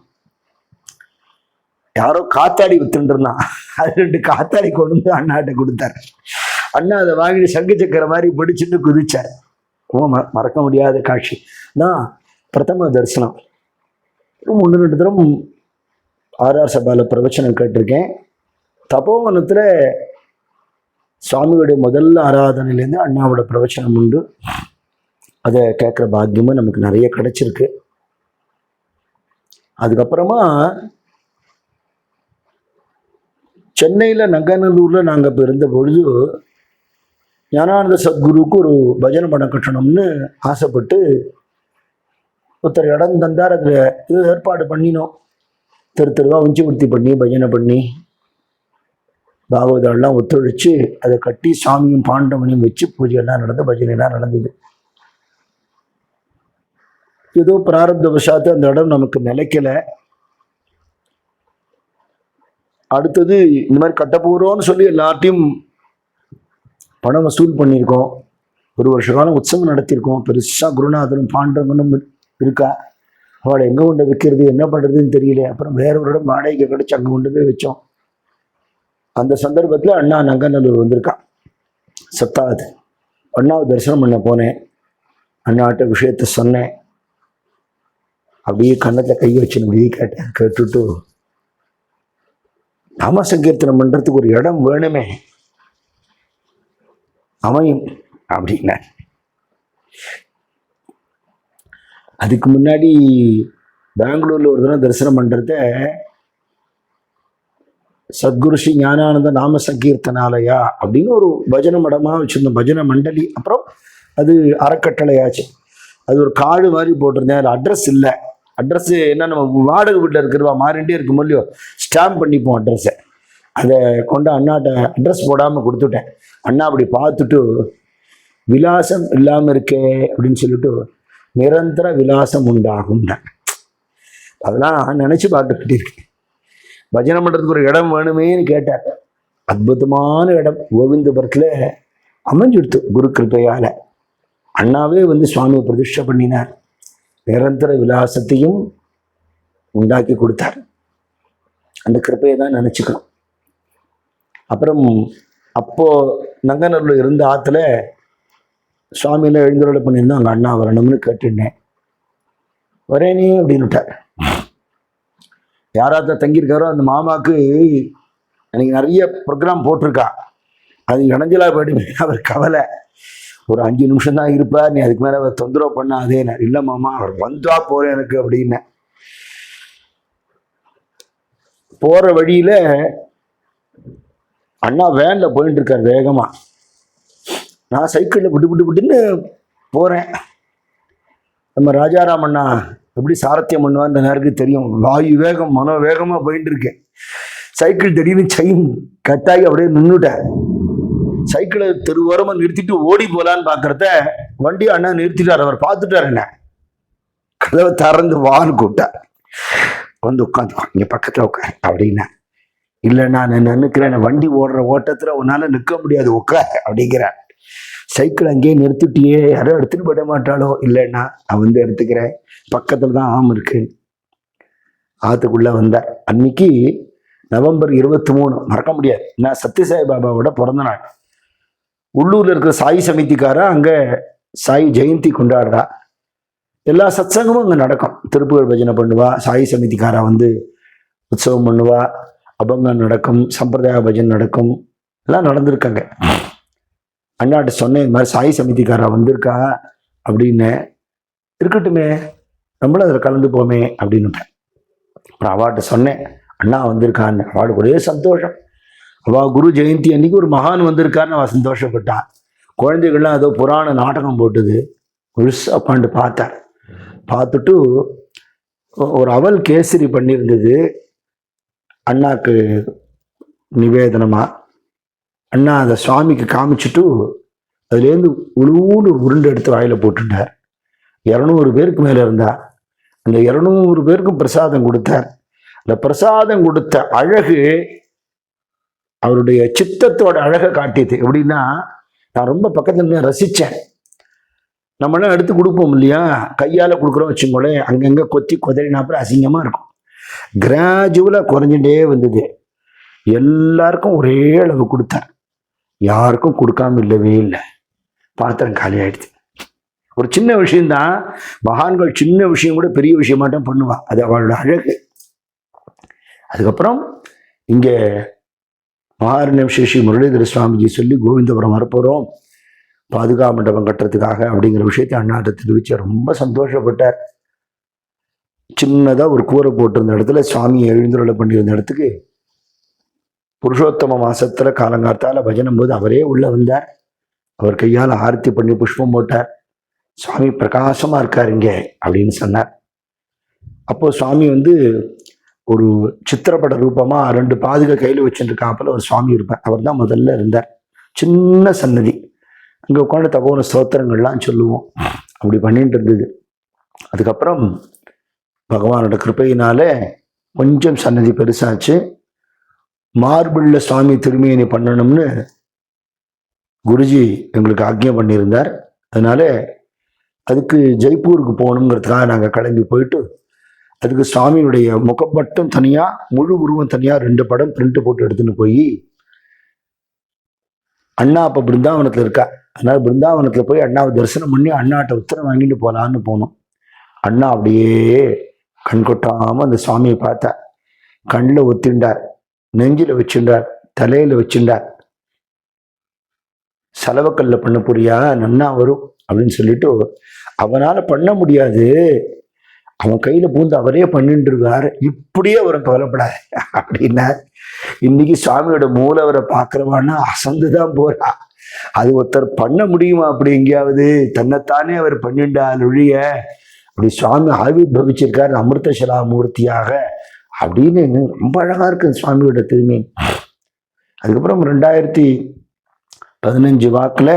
யாரோ காத்தாடி வித்துட்டு இருந்தான். அது 2 காத்தாடி கொண்டு வந்து அண்ணாட்ட கொடுத்தாரு. அண்ணா அதை வாங்கி சங்கு சக்கர மாதிரி பிடிச்சிட்டு குதிச்சார். மறக்க முடியாத காட்சி தான் பிரதம தரிசனம். 1-2 தரம் ஆர்ஆர் சபால பிரவச்சனம் கேட்டிருக்கேன். தபோவனத்துல சுவாமியுடைய முதல் ஆராதனையிலேருந்து அண்ணாவோட பிரவச்சனம் உண்டு. அதை கேட்குற பாக்கியமும் நமக்கு நிறைய கிடைச்சிருக்கு. அதுக்கப்புறமா சென்னையில் நங்கநல்லூர்ல நாங்கள் இப்போ இருந்த பொழுது ஞானானந்த சத்குருக்கு ஒரு பஜனை படம் கட்டணும்னு ஆசைப்பட்டு ஒருத்தர் இடம் தந்தார். அதில் இது ஏற்பாடு பண்ணினோம். தெருவா உஞ்சி உறுத்தி பண்ணி பஜனை பண்ணி பாகவதெல்லாம் ஒத்துழைச்சு அதை கட்டி சாமியும் பாண்டவனையும் வச்சு பூஜையெல்லாம் நடந்து பஜனைலாம் நடந்தது. ஏதோ பிராரப்த வசாத்து அந்த இடம் நமக்கு நிலைக்கல. அடுத்தது இந்த மாதிரி கட்ட போகிறோம்னு சொல்லி எல்லாத்தையும் பணம் வசூல் பண்ணியிருக்கோம். 1 வருஷ காலம் உற்சவம் நடத்தியிருக்கோம். பெருசாக குருநாதனும் பாண்டவனும் இருக்கா. அவளை எங்கே கொண்டு வைக்கிறது, என்ன பண்ணுறதுன்னு தெரியல. அப்புறம் வேற ஒரு இடம் வாடகைக்கு கிடச்சி அங்கே கொண்டு போய் வச்சோம். அந்த சந்தர்ப்பத்தில் அண்ணா நங்கநல்லூர் வந்திருக்கான். சத்தாது அண்ணாவை தரிசனம் பண்ண போனேன். அண்ணாட்ட விஷயத்த சொன்னேன். அப்படியே கன்னத்தில் கை வச்சு அப்படியே கேட்டேன். கேட்டுட்டு நாம சங்கீர்த்தனம் பண்றதுக்கு ஒரு இடம் வேணுமே, அமையும் அப்படின்னா. அதுக்கு முன்னாடி பெங்களூர்ல ஒரு தினம் தரிசனம் பண்றத சத்குரு ஸ்ரீ ஞானானந்த நாம சங்கீர்த்தனாலயா அப்படின்னு ஒரு பஜனை மடமா வச்சிருந்தோம், பஜனை மண்டலி. அப்புறம் அது அறக்கட்டளையாச்சு. அது ஒரு காடு மாதிரி போட்டிருந்தேன். அது அட்ரஸ் இல்லை. அட்ரஸ் என்ன, நம்ம வாடகை வீட்டில் இருக்கிறவா மாறிண்டே இருக்கும் இல்லையோ, ஸ்டாம்ப் பண்ணிப்போம் அட்ரஸை. அதை கொண்டு அண்ணாட்ட அட்ரஸ் போடாமல் கொடுத்துட்டேன். அண்ணா அப்படி பார்த்துட்டு விலாசம் இல்லாமல் இருக்கே அப்படின்னு சொல்லிட்டு நிரந்தர விலாசம் உண்டாகும். அதெல்லாம் நினச்சி பார்த்துக்கிட்டே இருக்கேன். பஜனை பண்ணுறதுக்கு ஒரு இடம் வேணுமேன்னு கேட்டார். அற்புதமான இடம் கோவிந்தபுரத்தில் அமைஞ்சிடுத்து குரு கிருப்பையால். அண்ணாவே வந்து சுவாமியை பிரதிஷ்டை பண்ணினார். நிரந்தர விலாசத்தையும் உண்டாக்கி கொடுத்தார். அந்த கிருப்பையை தான் நினச்சிக்கணும். அப்புறம் அப்போ நங்கநல்லூர் இருந்த ஆற்றுல சுவாமியில் எழுந்தருளை பண்ணியிருந்தோம். அங்கே அண்ணா வரணும்னு கேட்டுட்டேன். வரேனே அப்படின்னு விட்டார். யாராத்த தங்கியிருக்காரோ அந்த மாமாவுக்கு எனக்கு நிறைய ப்ரோக்ராம் போட்டிருக்கா, அது இணைஞ்சலா போயிடுமே அவர் கவலை. ஒரு 5 நிமிஷம் தான் இருப்பார், நீ அதுக்கு மேலே அவர் தொந்தரவு பண்ணாதே. இல்லை மாமா, அவர் வந்தா போறேன் எனக்கு அப்படின்னு. போற வழியில அண்ணா வேன்ல போயிட்டு இருக்கார் வேகமா. நான் சைக்கிளில் விட்டுன்னு போறேன். நம்ம ராஜாராம் அண்ணா எப்படி சாரத்தியம் பண்ணுவான்னு நேருக்கு தெரியும். வாயு வேகம் மனோ வேகமா போயிட்டு இருக்கேன். சைக்கிள் திடீர்னு செயின் கட்டாகி அப்படியே நின்றுட்டேன். சைக்கிளை தெருவோரமா நிறுத்திட்டு ஓடி போலான்னு பாக்குறத வண்டி அண்ணா நிறுத்திட்டார். அவர் பார்த்துட்டார். என்ன கதவை திறந்து வான்னு கூப்பிட்டார். வந்து உட்காந்து இங்க பக்கத்துல உட்கார் அப்படின்னா. இல்லை நான் நினைக்கிறேன், வண்டி ஓடுற ஓட்டத்துல உன்னால நிற்க முடியாது, உட்கார் அப்படிங்கிறேன். சைக்கிள் அங்கேயே நிறுத்திட்டியே, யாரும் எடுத்துட்டு போட மாட்டாளோ. இல்லைன்னா நான் வந்து எடுத்துக்கிறேன், பக்கத்துல தான் ஆம் இருக்கு. ஆத்துக்குள்ள வந்தார். அன்னைக்கு நவம்பர் 23 மறக்க முடியாது. நான் சத்யசாய் பாபாவோட பிறந்த நாள். உள்ளூர்ல இருக்கிற சாய் சமிதிக்காரா அங்க சாய் ஜெயந்தி கொண்டாடுறா. எல்லா சத்சங்கமும் அங்க நடக்கும். திருப்புகழ் பஜனை பண்ணுவா, சாய் சமிதிக்காரா வந்து உற்சவம் பண்ணுவா, அபங்கம் நடக்கும், சம்பிரதாய பஜனை நடக்கும், எல்லாம் நடந்திருக்காங்க. அண்ணாட்ட சொன்னேன், இந்த மாதிரி சாய் சமிதிக்காரா வந்திருக்கா அப்படின்னு. இருக்கட்டுமே, நம்மளும் அதில் கலந்து போமே அப்படின்னுட்டேன். அப்புறம் அவாட்ட சொன்னேன், அண்ணா வந்திருக்கான்னு. அவளுக்கு ஒரே சந்தோஷம். அவள் குரு ஜெயந்தி அன்னைக்கு ஒரு மகான் வந்திருக்காருன்னு அவள் சந்தோஷப்பட்டான். குழந்தைகள்லாம் ஏதோ புராண நாடகம் போட்டுது. முழுசா உட்காந்து பார்த்தேன். பார்த்துட்டு ஒரு அவல் கேசரி பண்ணியிருந்தது அண்ணாக்கு நிவேதனமா. அண்ணா அதை சுவாமிக்கு காமிச்சிட்டு அதுலேருந்து உழுவுன்னு ஒரு உருண்டை எடுத்து வாயில போட்டுட்டார். 200 பேருக்கு மேலே இருந்தா. அந்த 200 பேருக்கும் பிரசாதம் கொடுத்தார். அந்த பிரசாதம் கொடுத்த அழகு அவருடைய சித்தத்தோட அழகை காட்டியது. எப்படின்னா, நான் ரொம்ப பக்கத்துல ரசித்தேன். நம்மளாம் எடுத்து கொடுப்போம் இல்லையா, கையால் கொடுக்குறோம் வச்சுக்கோங்களேன், அங்கங்கே கொத்தி கொதறினாப்புல அசிங்கமாக இருக்கும். கிராஜுவலாக குறைஞ்சிட்டே வந்தது. எல்லாருக்கும் ஒரே அளவு கொடுத்தேன், யாருக்கும் கொடுக்காம இல்லவே இல்லை. பாத்திரம் காலி ஆயிடுச்சு. ஒரு சின்ன விஷயம்தான், மகான்கள் சின்ன விஷயம் கூட பெரிய விஷயமாட்டம் பண்ணுவான், அது அவளோட அழகு. அதுக்கப்புறம் இங்கே மகாரண்யம் ஸ்ரீ முரளிதர சுவாமிஜி சொல்லி கோவிந்தபுரம் வரப்போகிறோம் பாதுகா மண்டபம் கட்டுறதுக்காக அப்படிங்கிற விஷயத்தை அண்ணாட்ட தெரிவிச்சு ரொம்ப சந்தோஷப்பட்டார். சின்னதாக ஒரு கூரை போட்டிருந்த இடத்துல சுவாமியை எழுந்துருளை பண்ணியிருந்த இடத்துக்கு புருஷோத்தம மாசத்துல காலங்காத்தால பஜனம் போது அவரே உள்ள வந்தார். அவர் கையால் ஆரத்தி பண்ணி புஷ்பம் போட்டார். சுவாமி பிரகாசமா இருக்கார் இங்கே அப்படின்னு சொன்னார். அப்போ சுவாமி ஒரு சித்திரப்பட ரூபமா 2 பாதுகை கையில் வச்சுருக்காப்புல ஒரு சுவாமி இருப்பார். அவர் தான் முதல்ல இருந்தார். சின்ன சன்னதி, அங்கே உட்காந்து தபோன ஸ்தோத்திரங்கள்லாம் சொல்லுவோம். அப்படி பண்ணிட்டு இருந்தது. அதுக்கப்புறம் பகவானோட கிருப்பையினால கொஞ்சம் சன்னதி பெருசாச்சு. மார்பிள்ல சுவாமி திருமேனி பண்ணணும்னு குருஜி எங்களுக்கு ஆக்ஞை பண்ணியிருந்தார். அதனால அதுக்கு ஜெய்ப்பூருக்கு போகணுங்கிறதுக்காக நாங்கள் கிளம்பி போயிட்டு, அதுக்கு சுவாமியுடைய முகப்பட்டம் தனியாக, முழு உருவம் தனியாக 2 படம் பிரிண்ட் போட்டு எடுத்துன்னு போய், அண்ணா அப்போ பிருந்தாவனத்தில் இருக்கா, அதனால பிருந்தாவனத்தில் போய் அண்ணாவை தரிசனம் பண்ணி அண்ணாட்ட உத்தரம் வாங்கிட்டு போகலான்னு போனோம். அண்ணா அப்படியே கண் கொட்டாமல் அந்த சுவாமியை பார்த்தா, கண்ணில் ஒத்திண்டார், நெஞ்சில் வச்சுண்டார், தலையில் வச்சுண்டார். செலவக்கல்ல பண்ண போறியா, நன்னா வரும் அப்படின்னு சொல்லிட்டு, அவனால் பண்ண முடியாது, அவன் கையில பூந்து அவரே பண்ணிட்டு இருக்காரு, இப்படியே அவரை கவலைப்படாது அப்படின்னா. இன்னைக்கு சுவாமியோட மூலவரை பார்க்கறவான்னா அசந்துதான் போறா. அது ஒருத்தர் பண்ண முடியுமா அப்படி எங்கேயாவது? தன்னைத்தானே அவர் பண்ணிண்டால் ஒழிய அப்படி சுவாமி ஆவிர்பவிச்சிருக்காரு அமிர்தசலா மூர்த்தியாக அப்படின்னு ரொம்ப அழகா இருக்கு சுவாமியோட திருமேனி. அதுக்கப்புறம் 2015 வாக்குல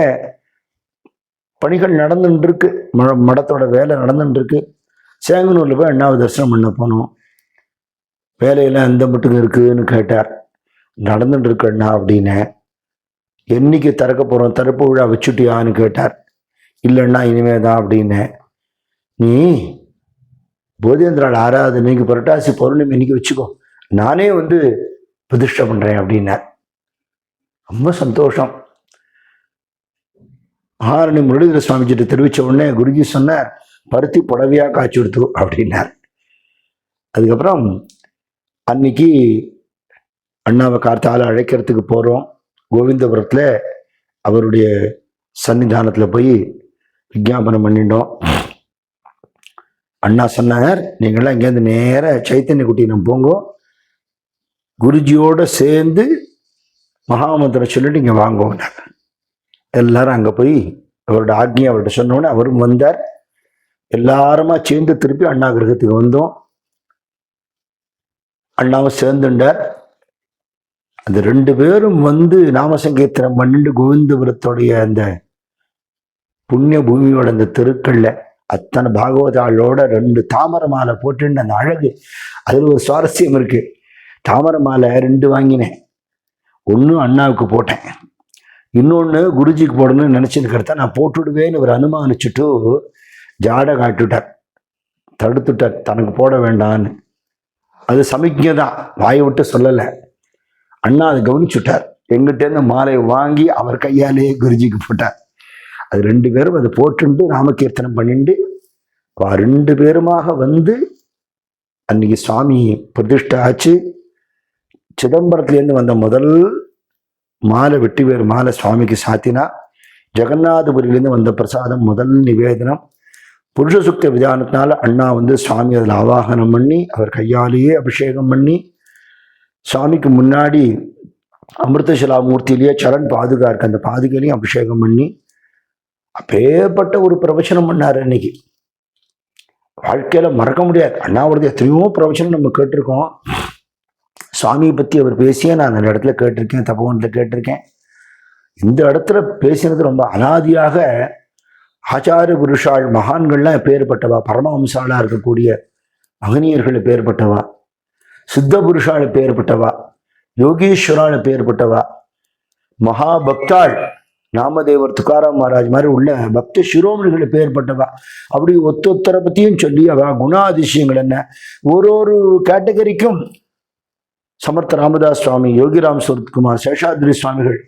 பணிகள் நடந்துட்டு இருக்கு, மடத்தோட வேலை நடந்துட்டு இருக்கு. சேங்கனூர்ல போய் அண்ணாவை தரிசனம் பண்ண போனோம். வேலையெல்லாம் எந்த மட்டும் இருக்குன்னு கேட்டார். நடந்துட்டு இருக்கு அண்ணா அப்படின்னு. என்னைக்கு திறக்க போறோம், திறப்பு விழா வச்சுட்டியான்னு கேட்டார். இல்லைண்ணா இனிமே தான் அப்படின்னு. நீ போதேந்திரால் ஆராதனைக்கு புரட்டாசி பௌர்ணமி இன்னைக்கு வச்சுக்கோ, நானே பிரதிஷ்டை பண்றேன் அப்படின்னார். ரொம்ப சந்தோஷம். மகாராணி முரளிதர சுவாமிஜிட்ட தெரிவிச்ச உடனே குருஜி சொன்னார், பருத்தி புடவையா காய்ச்சி கொடுத்து அப்படின்னார். அதுக்கப்புறம் அன்னைக்கு அண்ணாவை கார்த்தால அழைக்கிறதுக்கு போறோம். கோவிந்தபுரத்துல அவருடைய சன்னிதானத்துல போய் விஜாபனம் பண்ணிட்டோம். அண்ணா சொன்னார், நீங்களாம் இங்கேருந்து நேர சைத்தன்ய குட்டினம் போங்கோ, குருஜியோட சேர்ந்து மகாமந்திரம் சொல்லிட்டு இங்க வாங்குவோம். எல்லாரும் அங்க போய் அவரோட ஆக்ஞை அவர்கிட்ட சொன்னோன்னே அவரும் வந்தார். எல்லாருமா சேர்ந்து திருப்பி அண்ணா கிரகத்துக்கு வந்தோம். அண்ணாவும் சேர்ந்துட்டார். அந்த 2 பேரும் நாமசங்கீர்த்தனம் பண்ணிட்டு கோவிந்தபுரத்துடைய அந்த புண்ணிய பூமியோட அந்த தெருக்கள்ல அத்தனை பாகவதாளோட 2 தாமரை மாலை போட்டு அந்த அழகு. அதுல ஒரு சுவாரஸ்யம் இருக்கு. தாமரை மாலை 2 வாங்கினேன். ஒன்று அண்ணாவுக்கு போட்டேன், இன்னொன்று குருஜிக்கு போடணும்னு நினைச்சுன்னு நான் போட்டுடுவேன்னு ஒரு அனுமானிச்சுட்டு ஜாடை காட்டுட்டார், தடுத்துட்டார், தனக்கு போட வேண்டான்னு. அது சமிக்ஞை தான், வாயை விட்டு சொல்லலை. அண்ணா அதை கவனிச்சுட்டார். எங்கிட்டேருந்து மாலையை வாங்கி அவர் கையாலேயே குருஜிக்கு போட்டார். அது 2 பேரும் அதை போட்டுண்டு நாமகீர்த்தனம் பண்ணிட்டு 2 பேருமாக அன்னைக்கு சுவாமி பிரதிஷ்டை ஆச்சு. சிதம்பரத்துலேருந்து வந்த முதல் மாலை வெட்டி வேறு மாலை சுவாமிக்கு சாத்தினா. ஜெகநாதபுரியிலேருந்து வந்த பிரசாதம் முதல் நிவேதனம். புருஷ சுக்த விதானத்தினால அண்ணா சுவாமி அதில் ஆவாகனம் பண்ணி அவர் கையாலேயே அபிஷேகம் பண்ணி சுவாமிக்கு முன்னாடி அமிர்தசலா மூர்த்தியிலேயே சரண் பாதுகா இருக்கு, அந்த பாதுகையிலையும் அபிஷேகம் பண்ணி அப்பேற்பட்ட ஒரு பிரவச்சனம் பண்ணார். அன்னைக்கு வாழ்க்கையில மறக்க முடியாது. அண்ணாவோடது எத்தனையோ பிரவச்சனம் நம்ம கேட்டிருக்கோம். சுவாமியை பத்தி அவர் பேசியே நான் அந்த இடத்துல கேட்டிருக்கேன், தபோவனத்தில் கேட்டிருக்கேன். இந்த இடத்துல பேசினது ரொம்ப அனாதியாக ஆச்சாரிய புருஷாள் மகான்கள்லாம் பேர்பட்டவா, பரமஹம்சாளா இருக்கக்கூடிய மகனியர்கள் பேர்பட்டவா, சித்த புருஷாள் பேர்பட்டவா, யோகீஸ்வராள் பேர்பட்டவா, மகாபக்தாள் நாமதேவர், துக்காராம் மகாராஜ் மாதிரி உள்ள பக்த சிரோமணிகளை பேர்பட்டவா. அப்படி ஒத்தொத்தரை பத்தியும் சொல்லி அவ குணாதிசயங்கள் என்ன, ஒரு கேட்டகரிக்கும் சமர்த்த ராமதாஸ் சுவாமி, யோகிராம் சுரத்குமார், சேஷாத்ரி சுவாமிகள்,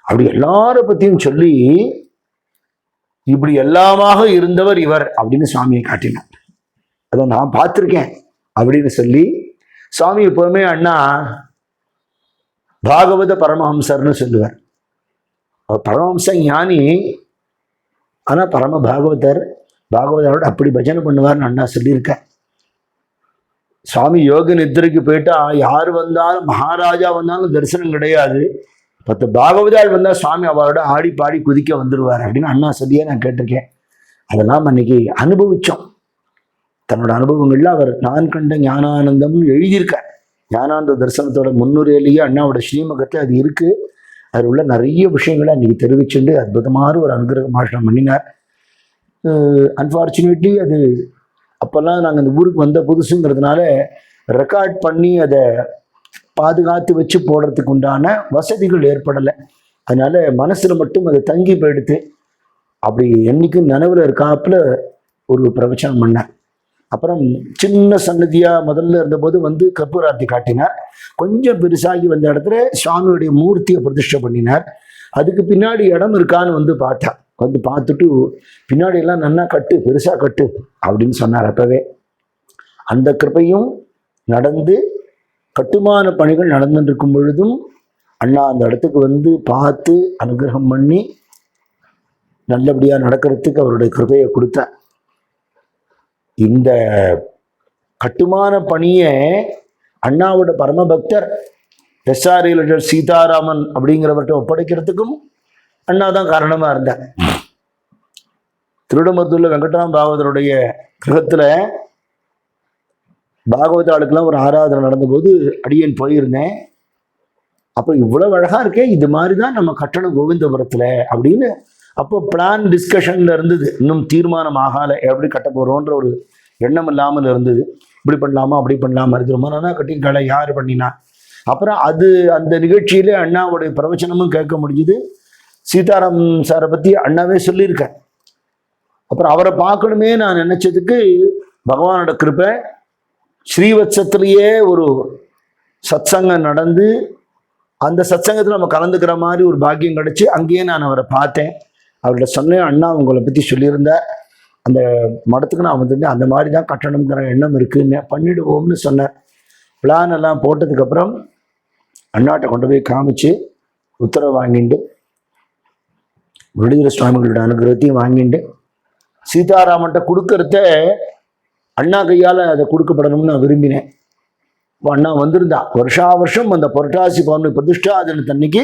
அப்படி எல்லார பத்தியும் சொல்லி இப்படி எல்லாமாக இருந்தவர் இவர் அப்படின்னு சுவாமியை காட்டினார். அதை நான் பார்த்திருக்கேன் அப்படின்னு சொல்லி சுவாமி எப்பவுமே அண்ணா பாகவத பரமஹம்சர்னு சொல்லுவார். பரமஹம்ச ஞானி, ஆனா பரம பாகவதர், பாகவதரோட அப்படி பஜனை பண்ணுவார்னு அண்ணா சொல்லியிருக்கேன். சுவாமி யோக நித்திரைக்கு போயிட்டா யார் வந்தாலும், மகாராஜா வந்தாலும் தரிசனம் கிடையாது. 10 பாகவதாள் வந்தால் சுவாமி அவரோட ஆடி பாடி குதிக்க வந்துடுவார் அப்படின்னு அண்ணா சொல்லியே நான் கேட்டிருக்கேன். அதெல்லாம் அன்னைக்கு அனுபவிச்சோம். தன்னோட அனுபவங்கள்ல அவர் நான் கண்ட ஞானானந்தம்னு எழுதியிருக்கார். ஞானானந்த தரிசனத்தோட முன்னுரையிலேயே அண்ணாவோட ஸ்ரீமுகத்தில் அது இருக்கு. அதில் உள்ள நிறைய விஷயங்களை அன்னைக்கு தெரிவிச்சுட்டு அற்புதமான ஒரு அனுகிரக பாஷணம் பண்ணினார். அன்ஃபார்ச்சுனேட்லி அது அப்போல்லாம் நாங்கள் இந்த ஊருக்கு வந்த புதுசுங்கிறதுனால ரெக்கார்ட் பண்ணி அதை பாதுகாத்து வச்சு போடுறதுக்கு உண்டான வசதிகள் ஏற்படலை. அதனால மனசில் மட்டும் அதை தங்கி போயிடுத்து. அப்படி என்னைக்கும் நினைவில் இருக்காப்புல ஒரு பிரவச்சனம் பண்ணார். அப்புறம் சின்ன சன்னதியாக முதல்ல இருந்தபோது வந்து கற்பூரார்த்தி காட்டினார். கொஞ்சம் பெருசாகி வந்த இடத்துல சுவாமியுடைய மூர்த்தியை பிரதிஷ்டை பண்ணினார். அதுக்கு பின்னாடி இடம் இருக்கான்னு வந்து பார்த்தா, வந்து பார்த்துட்டு பின்னாடி எல்லாம் நல்லா கட்டு, பெருசாக கட்டு அப்படின்னு சொன்னார். அப்பவே அந்த கிருபையும் நடந்து கட்டுமான பணிகள் நடந்துட்டு இருக்கும் பொழுதும் அண்ணா அந்த இடத்துக்கு வந்து பார்த்து அனுகிரகம் பண்ணி நல்லபடியாக நடக்கிறதுக்கு அவருடைய கிருபையை கொடுத்தார். இந்த கட்டுமான பணியை அண்ணாவோட பரமபக்தர் SR சீதாராமன் அப்படிங்கிறவர்கிட்ட ஒப்படைக்கிறதுக்கும் அண்ணா தான் காரணமாக இருந்தார். திருவிடமருத்தூர்ல வெங்கட்ராம் பாகவதருடைய கிரகத்தில் பாகவத ஆளுக்கெல்லாம் ஒரு ஆராதனை நடந்தபோது அடியேன் போயிருந்தேன். அப்போ இவ்வளவு அழகா இருக்கே, இது மாதிரி தான் நம்ம கட்டணம் கோவிந்தபுரத்தில் அப்படின்னு அப்போ பிளான் டிஸ்கஷன்ல இருந்தது. இன்னும் தீர்மானம் ஆகால, எப்படி கட்ட போறோன்ற ஒரு எண்ணம் இல்லாமல் இருந்தது. இப்படி பண்ணலாமா அப்படி பண்ணலாமா ரொம்ப நானா கட்டியிருக்காள, யார் பண்ணினா. அப்புறம் அது அந்த நிகழ்ச்சியிலே அண்ணாவுடைய பிரவச்சனமும் கேட்க முடிஞ்சுது. சீதாராம் சாரை பற்றி அண்ணாவே சொல்லியிருக்கேன். அப்புறம் அவரை பார்க்கணுமே நான் நினைச்சதுக்கு பகவானோட கிருபை, ஸ்ரீவத்சத்திலேயே ஒரு சத்சங்கம் நடந்து அந்த சத்சங்கத்தில் நம்ம கலந்துக்கிற மாதிரி ஒரு பாக்கியம் கிடைச்சி அங்கேயே நான் அவரை பார்த்தேன். அவர்கிட்ட சொன்னேன், அண்ணா உங்களை பற்றி சொல்லியிருந்தார், அந்த மடத்துக்கு நான் வந்துட்டு அந்த மாதிரி தான் கட்டணம்ங்கிற எண்ணம் இருக்குன்னு பண்ணிடுவோம்னு சொன்னேன். பிளான் எல்லாம் போட்டதுக்கப்புறம் அண்ணாட்ட கொண்டு போய் காமிச்சு உத்தரவு வாங்கிட்டு முரளிதர சுவாமிகளோட அனுகிரகத்தையும் வாங்கிட்டு சீதாராமன்ட்ட கொடுக்கறத அண்ணா கையால் அதை கொடுக்கப்படணும்னு நான் விரும்பினேன். இப்போ அண்ணா வந்திருந்தா வருஷா வருஷம் அந்த புரட்டாசி பௌர்ணமி பிரதிஷ்டா தினத்தன்னைக்கு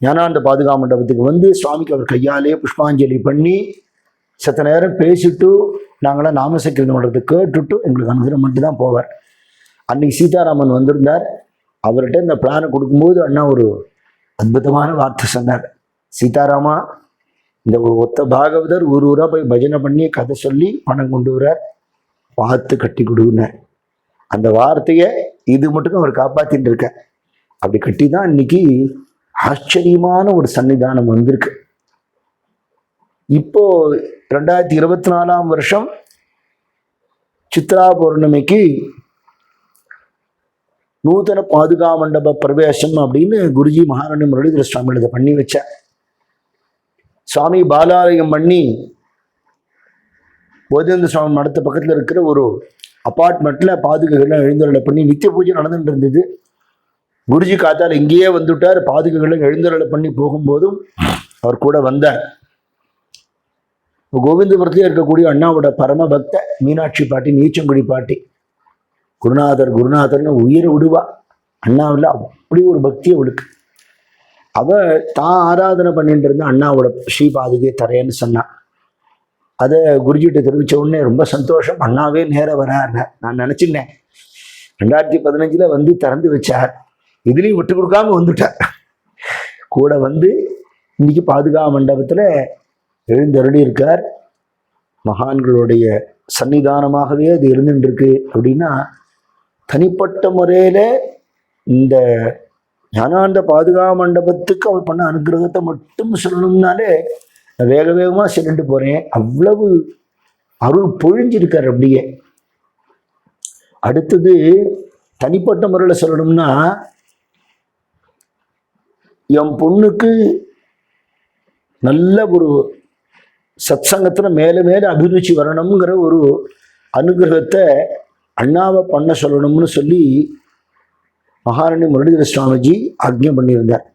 ஞானானந்த பாதுகா மண்டபத்துக்கு வந்து சுவாமிக்கு அவர் கையாலே புஷ்பாஞ்சலி பண்ணி சத்த நேரம் பேசிட்டு நாங்களாம் நாமசக்கீர்த்தனம் பண்ணுறது கேட்டுட்டு எங்களுக்கு அனுகிரகம் பண்ணிட்டு தான் போவார். அன்னைக்கு சீதாராமன் வந்திருந்தார். அவர்கிட்ட இந்த பிளானை கொடுக்கும்போது அண்ணா ஒரு அற்புதமான வார்த்தை சொன்னார். சீதாராமா, இந்த ஒத்த பாகவதர் ஊரா போய் பஜனை பண்ணி கதை சொல்லி பணம் கொண்டு வரார், பார்த்து கட்டி கொடுக்குனார். அந்த வார்த்தையை இது மட்டும் அவர் காப்பாத்திட்டு இருக்க. அப்படி கட்டி தான் இன்னைக்கு ஆச்சரியமான ஒரு சன்னிதானம் வந்திருக்கு. இப்போ 2024 சித்ரா பௌர்ணமிக்கு நூதன பாதுகா மண்டப பிரவேசம் அப்படின்னு குருஜி மகாராணி முரளிதர சுவாமி இதை பண்ணி வச்சார். சுவாமி பாலாலயம் பண்ணி போதேந்திர சுவாமி மடத்து பக்கத்தில் இருக்கிற ஒரு அப்பார்ட்மெண்ட்ல பாதுகைகள்லாம் எழுந்தருளை பண்ணி நித்திய பூஜை நடந்துட்டு இருந்தது. குருஜி காத்தால் இங்கேயே வந்துட்டார். பாதுகைகள்லாம் எழுந்தருளை பண்ணி போகும்போதும் அவர் கூட வந்தார். கோவிந்தபுரத்திலே இருக்கக்கூடிய அண்ணாவோட பரம பக்த மீனாட்சி பாட்டி, நீச்சங்குடி பாட்டி, குருநாதர்னு உயிரை விடுவா. அண்ணாவில் அப்படி ஒரு பக்தி அவளுக்கு. அவ தான் ஆராதனை பண்ணிட்டு இருந்த அண்ணாவோட ஸ்ரீ பாதுகையை தரேன்னு சொன்னான். அதை குருஜிகிட்ட தெரிவித்த உடனே ரொம்ப சந்தோஷம். அண்ணாவே நேரம் வரார். நான் நினச்சிட்டேன் 2015 வந்து திறந்து வச்சார், இதுலேயும் விட்டு கொடுக்காம வந்துட்டார். கூட வந்து இன்னைக்கு பாதுகா மண்டபத்தில் எழுந்தருளி இருக்கார். மகான்களுடைய சன்னிதானமாகவே அது இருந்துட்டு இருக்கு. அப்படின்னா தனிப்பட்ட முறையில் இந்த ஞானானந்த பாதுகா மண்டபத்துக்கு அவர் பண்ண அனுகிரகத்தை மட்டும் சொல்லணும்னாலே வேக வேகமா சொல்லிட்டு போறேன். அவ்வளவு அருள் பொழிஞ்சிருக்காரு அப்படியே. அடுத்தது தனிப்பட்ட முறையில் சொல்லணும்னா, என் பொண்ணுக்கு நல்ல ஒரு சத்சங்கத்துல மேல மேல அபிருச்சி வரணுங்கிற ஒரு அனுகிரகத்தை அண்ணாவை பண்ண சொல்லணும்னு சொல்லி மகாராணி முரளிதர சுவாமிஜி ஆக்ஞை பண்ணியிருந்தார்.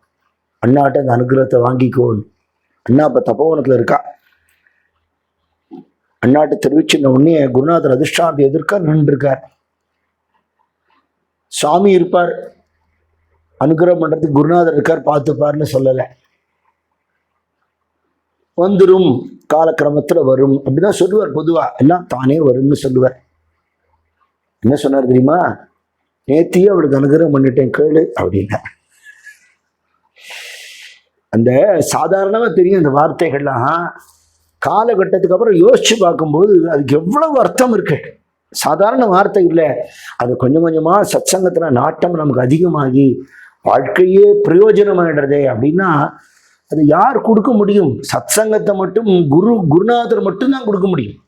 அண்ணாட்ட அந்த அனுகிரகத்தை வாங்கிக்கோன்னு. அண்ணா இப்ப தபோவனத்துல இருக்கா. அண்ணாட்ட தெரிவிச்சிருந்த உடனே குருநாதர் அதிஷ்டானத்தை எதிர்க்க நின்றுருக்கார். சுவாமி இருப்பார், அனுகிரகம் பண்றதுக்கு குருநாதர் இருக்கார், பார்த்துப்பார்னு சொல்லலை. வந்துடும், காலக்கிரமத்துல வரும் அப்படிதான் சொல்லுவார். பொதுவா எல்லாம் தானே வரும்னு சொல்லுவார். என்ன சொன்னார் தெரியுமா? நேத்தியே அவளுக்கு அனுகிரகம் பண்ணிட்டேன் கேளு அப்படின்னா. அந்த சாதாரணமா தெரியும் இந்த வார்த்தைகள்லாம், காலகட்டத்துக்கு அப்புறம் யோசிச்சு பார்க்கும்போது அதுக்கு எவ்வளவு அர்த்தம் இருக்கு. சாதாரண வார்த்தை இல்லை. அது கொஞ்சம் கொஞ்சமா சத்சங்கத்துல நாட்டம் நமக்கு அதிகமாகி வாழ்க்கையே பிரயோஜனமாயிடுறதே அப்படின்னா அது யார் கொடுக்க முடியும்? சத்சங்கத்தை மட்டும் குருநாதர் மட்டும்தான் கொடுக்க முடியும்.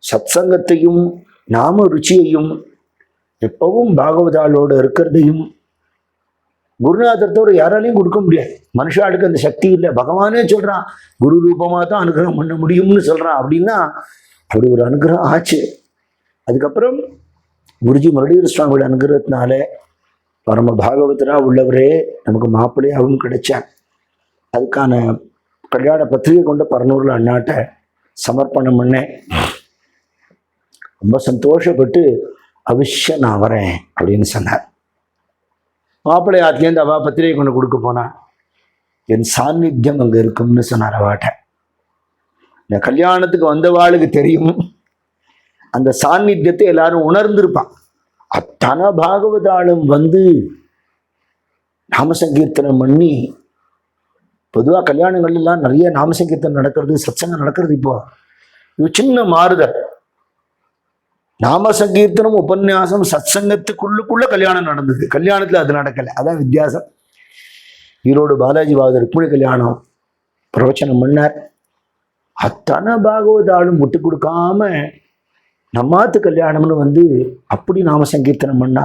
சத்சங்கத்தையும் நாம ருச்சியையும் எப்பவும் பாகவதாலோடு இருக்கிறதையும் குருநாதர் தவிர யாராலையும் கொடுக்க முடியாது. மனுஷாளுக்கு அந்த சக்தி இல்லை. பகவானே சொல்றான் குரு ரூபமா தான் அனுகிரகம் பண்ண முடியும்னு சொல்றான். அப்படின்னா அப்படி ஒரு அனுகிரகம் ஆச்சு. அதுக்கப்புறம் குருஜி முரளிதர சுவாமியோட அனுகிரகத்தினால பரம பாகவதரா உள்ளவரே நமக்கு மாப்பிள்ளையாகவும் கிடைச்சார். அதுக்கான கல்யாண பத்திரிகை கொண்ட பரநூறுல அண்ணாட்ட சமர்ப்பணம் பண்ணேன். ரொம்ப சந்தோஷப்பட்டு அவசியம் நான் வரேன் அப்படின்னு சொன்னார். மாப்பிள்ளை ஆத்திலேருந்து அவா பத்திரிகை கொண்டு கொடுக்க போனா என் சாநித்தியம் அங்கே இருக்கும்னு சொன்னார் அவாட்ட. இந்த கல்யாணத்துக்கு வந்தவாளுக்கு தெரியும், அந்த சாநித்தியத்தை எல்லாரும் உணர்ந்திருப்பான். அத்தனை பாகவதாலும் வந்து நாமசங்கீர்த்தனம் பண்ணி, பொதுவாக கல்யாணங்கள் எல்லாம் நிறைய நாமசங்கீர்த்தனம் நடக்கிறது, சத்சங்கம் நடக்கிறது. இப்போ இது சின்ன மாறுதல். நாமசங்கீர்த்தனம் உபன்யாசம் சத்சங்கத்துக்குள்ளுக்குள்ள கல்யாணம் நடந்தது. கல்யாணத்துல அது நடக்கலை. அதான் வித்தியாசம். ஈரோடு பாலாஜி பாகவதர் ருக்மிணி கல்யாணம் பிரவச்சனம் பண்ணார். அத்தனை பாகவதாலும் விட்டு கொடுக்காம நம்மாத்து கல்யாணம்னு வந்து அப்படி நாம சங்கீர்த்தனம் பண்ணா.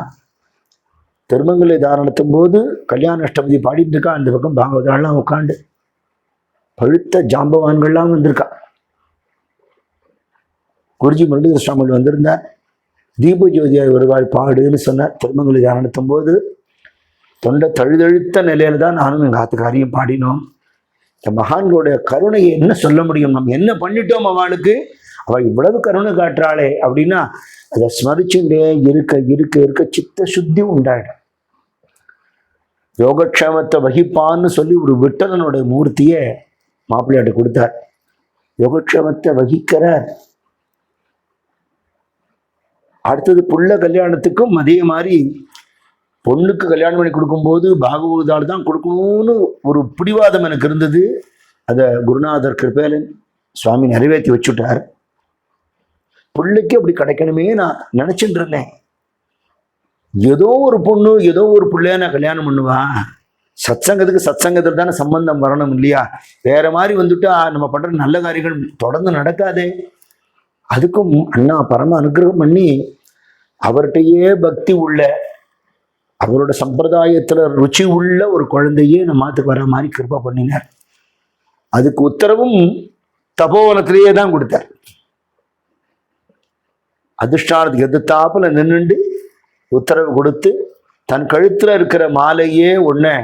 திருமங்கலை தாரணத்தும் போது கல்யாண அஷ்டபதி பாடிட்டு இருக்கா. அந்த பக்கம் பாகவதாலாம் உட்காண்டு பழுத்த ஜாம்பவான்கள்லாம் வந்திருக்கா. குருஜி முரளிதர சுவாமி வந்திருந்தார். தீப ஜோதியாய் வருவாள் பாடுன்னு சொன்னார். திருமங்கலை தாரணத்தும் போது தொண்டை தழுதழுத்த நிலையில தான் நானும் எங்கள் ஆத்துக்காரியும் பாடினோம். இந்த மகான்களுடைய கருணையை என்ன சொல்ல முடியும்? நம்ம என்ன பண்ணிட்டோம் அவளுக்கு? அவள் இவ்வளவு கருணை காட்டுறாளே அப்படின்னா அதை ஸ்மரிச்சுட்டே இருக்க இருக்க இருக்க சித்த சுத்தி உண்டாயிடும். யோகக்ஷேமத்தை வகிப்பான்னு சொல்லி ஒரு விட்டலனுடைய மூர்த்தியை மாப்பிள்ளையாட்ட கொடுத்தார். யோகக்ஷேமத்தை வகிக்கிறார். அடுத்தது புள்ள கல்யாணத்துக்கும் அதே மாதிரி பொண்ணுக்கு கல்யாணம் பண்ணி கொடுக்கும்போது பாகவதால் தான் கொடுக்கணும்னு ஒரு பிடிவாதம் எனக்கு இருந்தது. அதை குருநாதர் கிருபேலன் சுவாமி நிறைவேற்றி வச்சுட்டார். பிள்ளைக்கு அப்படி கிடைக்கணுமே நான் நினைச்சுட்டு இருந்தேன். ஏதோ ஒரு பொண்ணு ஏதோ ஒரு பிள்ளைய நான் கல்யாணம் பண்ணுவா. சத்சங்கத்துக்கு சத்சங்கத்தில் தானே சம்பந்தம் வரணும் இல்லையா? வேற மாதிரி வந்துட்டா நம்ம பண்ற நல்ல காரியங்கள் தொடர்ந்து நடக்காதே. அதுக்கும் அண்ணா பரம அனுகிரகம் பண்ணி அவர்கிட்டயே பக்தி உள்ள, அவரோட சம்பிரதாயத்துல ருச்சி உள்ள ஒரு குழந்தையே நம்ம மாத்துக்கு வர மாதிரி கிருபா பண்ணினார். அதுக்கு உத்தரவும் தபோவனத்திலேயே தான் கொடுத்தார். அதிஷ்டானத்துக்கு எதிர்த்தாப்புல நின்றுண்டு உத்தரவு கொடுத்து தன் கழுத்துல இருக்கிற மாலையே ஒன்ன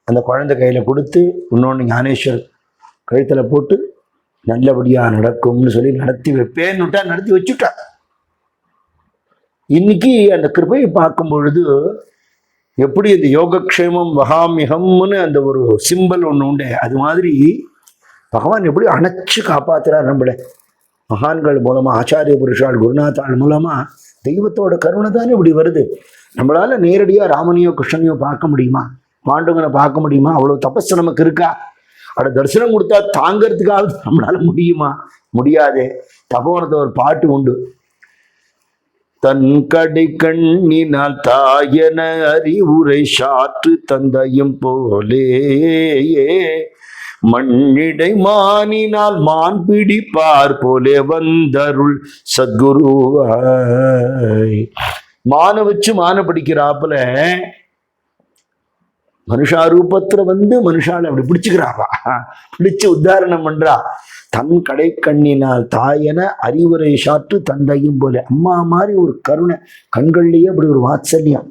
அந்த குழந்தை கையில கொடுத்து இன்னொன்னு ஞானேஸ்வர் கழுத்துல போட்டு நல்லபடியா நடக்கும்னு சொல்லி நடத்தி வைப்பேன்னு விட்டா நடத்தி வச்சுட்டா. இன்னைக்கு அந்த கிருபையை பார்க்கும் பொழுது எப்படி இந்த யோகக்ஷேமம் வகாமியகம்னு அந்த ஒரு சிம்பல் ஒன்று உண்டு, அது மாதிரி பகவான் எப்படி அணைச்சு காப்பாத்துறார் நம்மளை. மகான்கள் மூலமா, ஆச்சாரிய புருஷால் குருநாத்தாள் மூலமா தெய்வத்தோட கருணை தானே இப்படி வருது. நம்மளால நேரடியா ராமனையோ கிருஷ்ணனையோ பார்க்க முடியுமா? பாண்டவனை பார்க்க முடியுமா? அவ்வளவு தபஸ் நமக்கு இருக்கா? அட தரிசனம் கொடுத்தா தாங்கிறதுக்காவது நம்மளால முடியுமா? முடியாது. தபோவனத்தை ஒரு பாட்டு உண்டு, தன் கடை கண்ணினால் தாயன அறிவுரை சாற்று தந்தையும் போலே மண்ணிடை மானினால் மான் பிடிப்பார் போலே வந்தருள் சத்குருவாய். மான வச்சு மான பிடிக்கிறாப்புல மனுஷா ரூபத்துல மனுஷால அப்படி பிடிச்சுக்கிறாப்பா, பிடிச்சு உத்தாரணம் பண்றா. தன் கடை கண்ணினால் தாயன அறிவுரை சாற்று தந்தையும் போல. அம்மா மாதிரி ஒரு கருணை, கண்கள்லயே அப்படி ஒரு வாத்சல்யம்,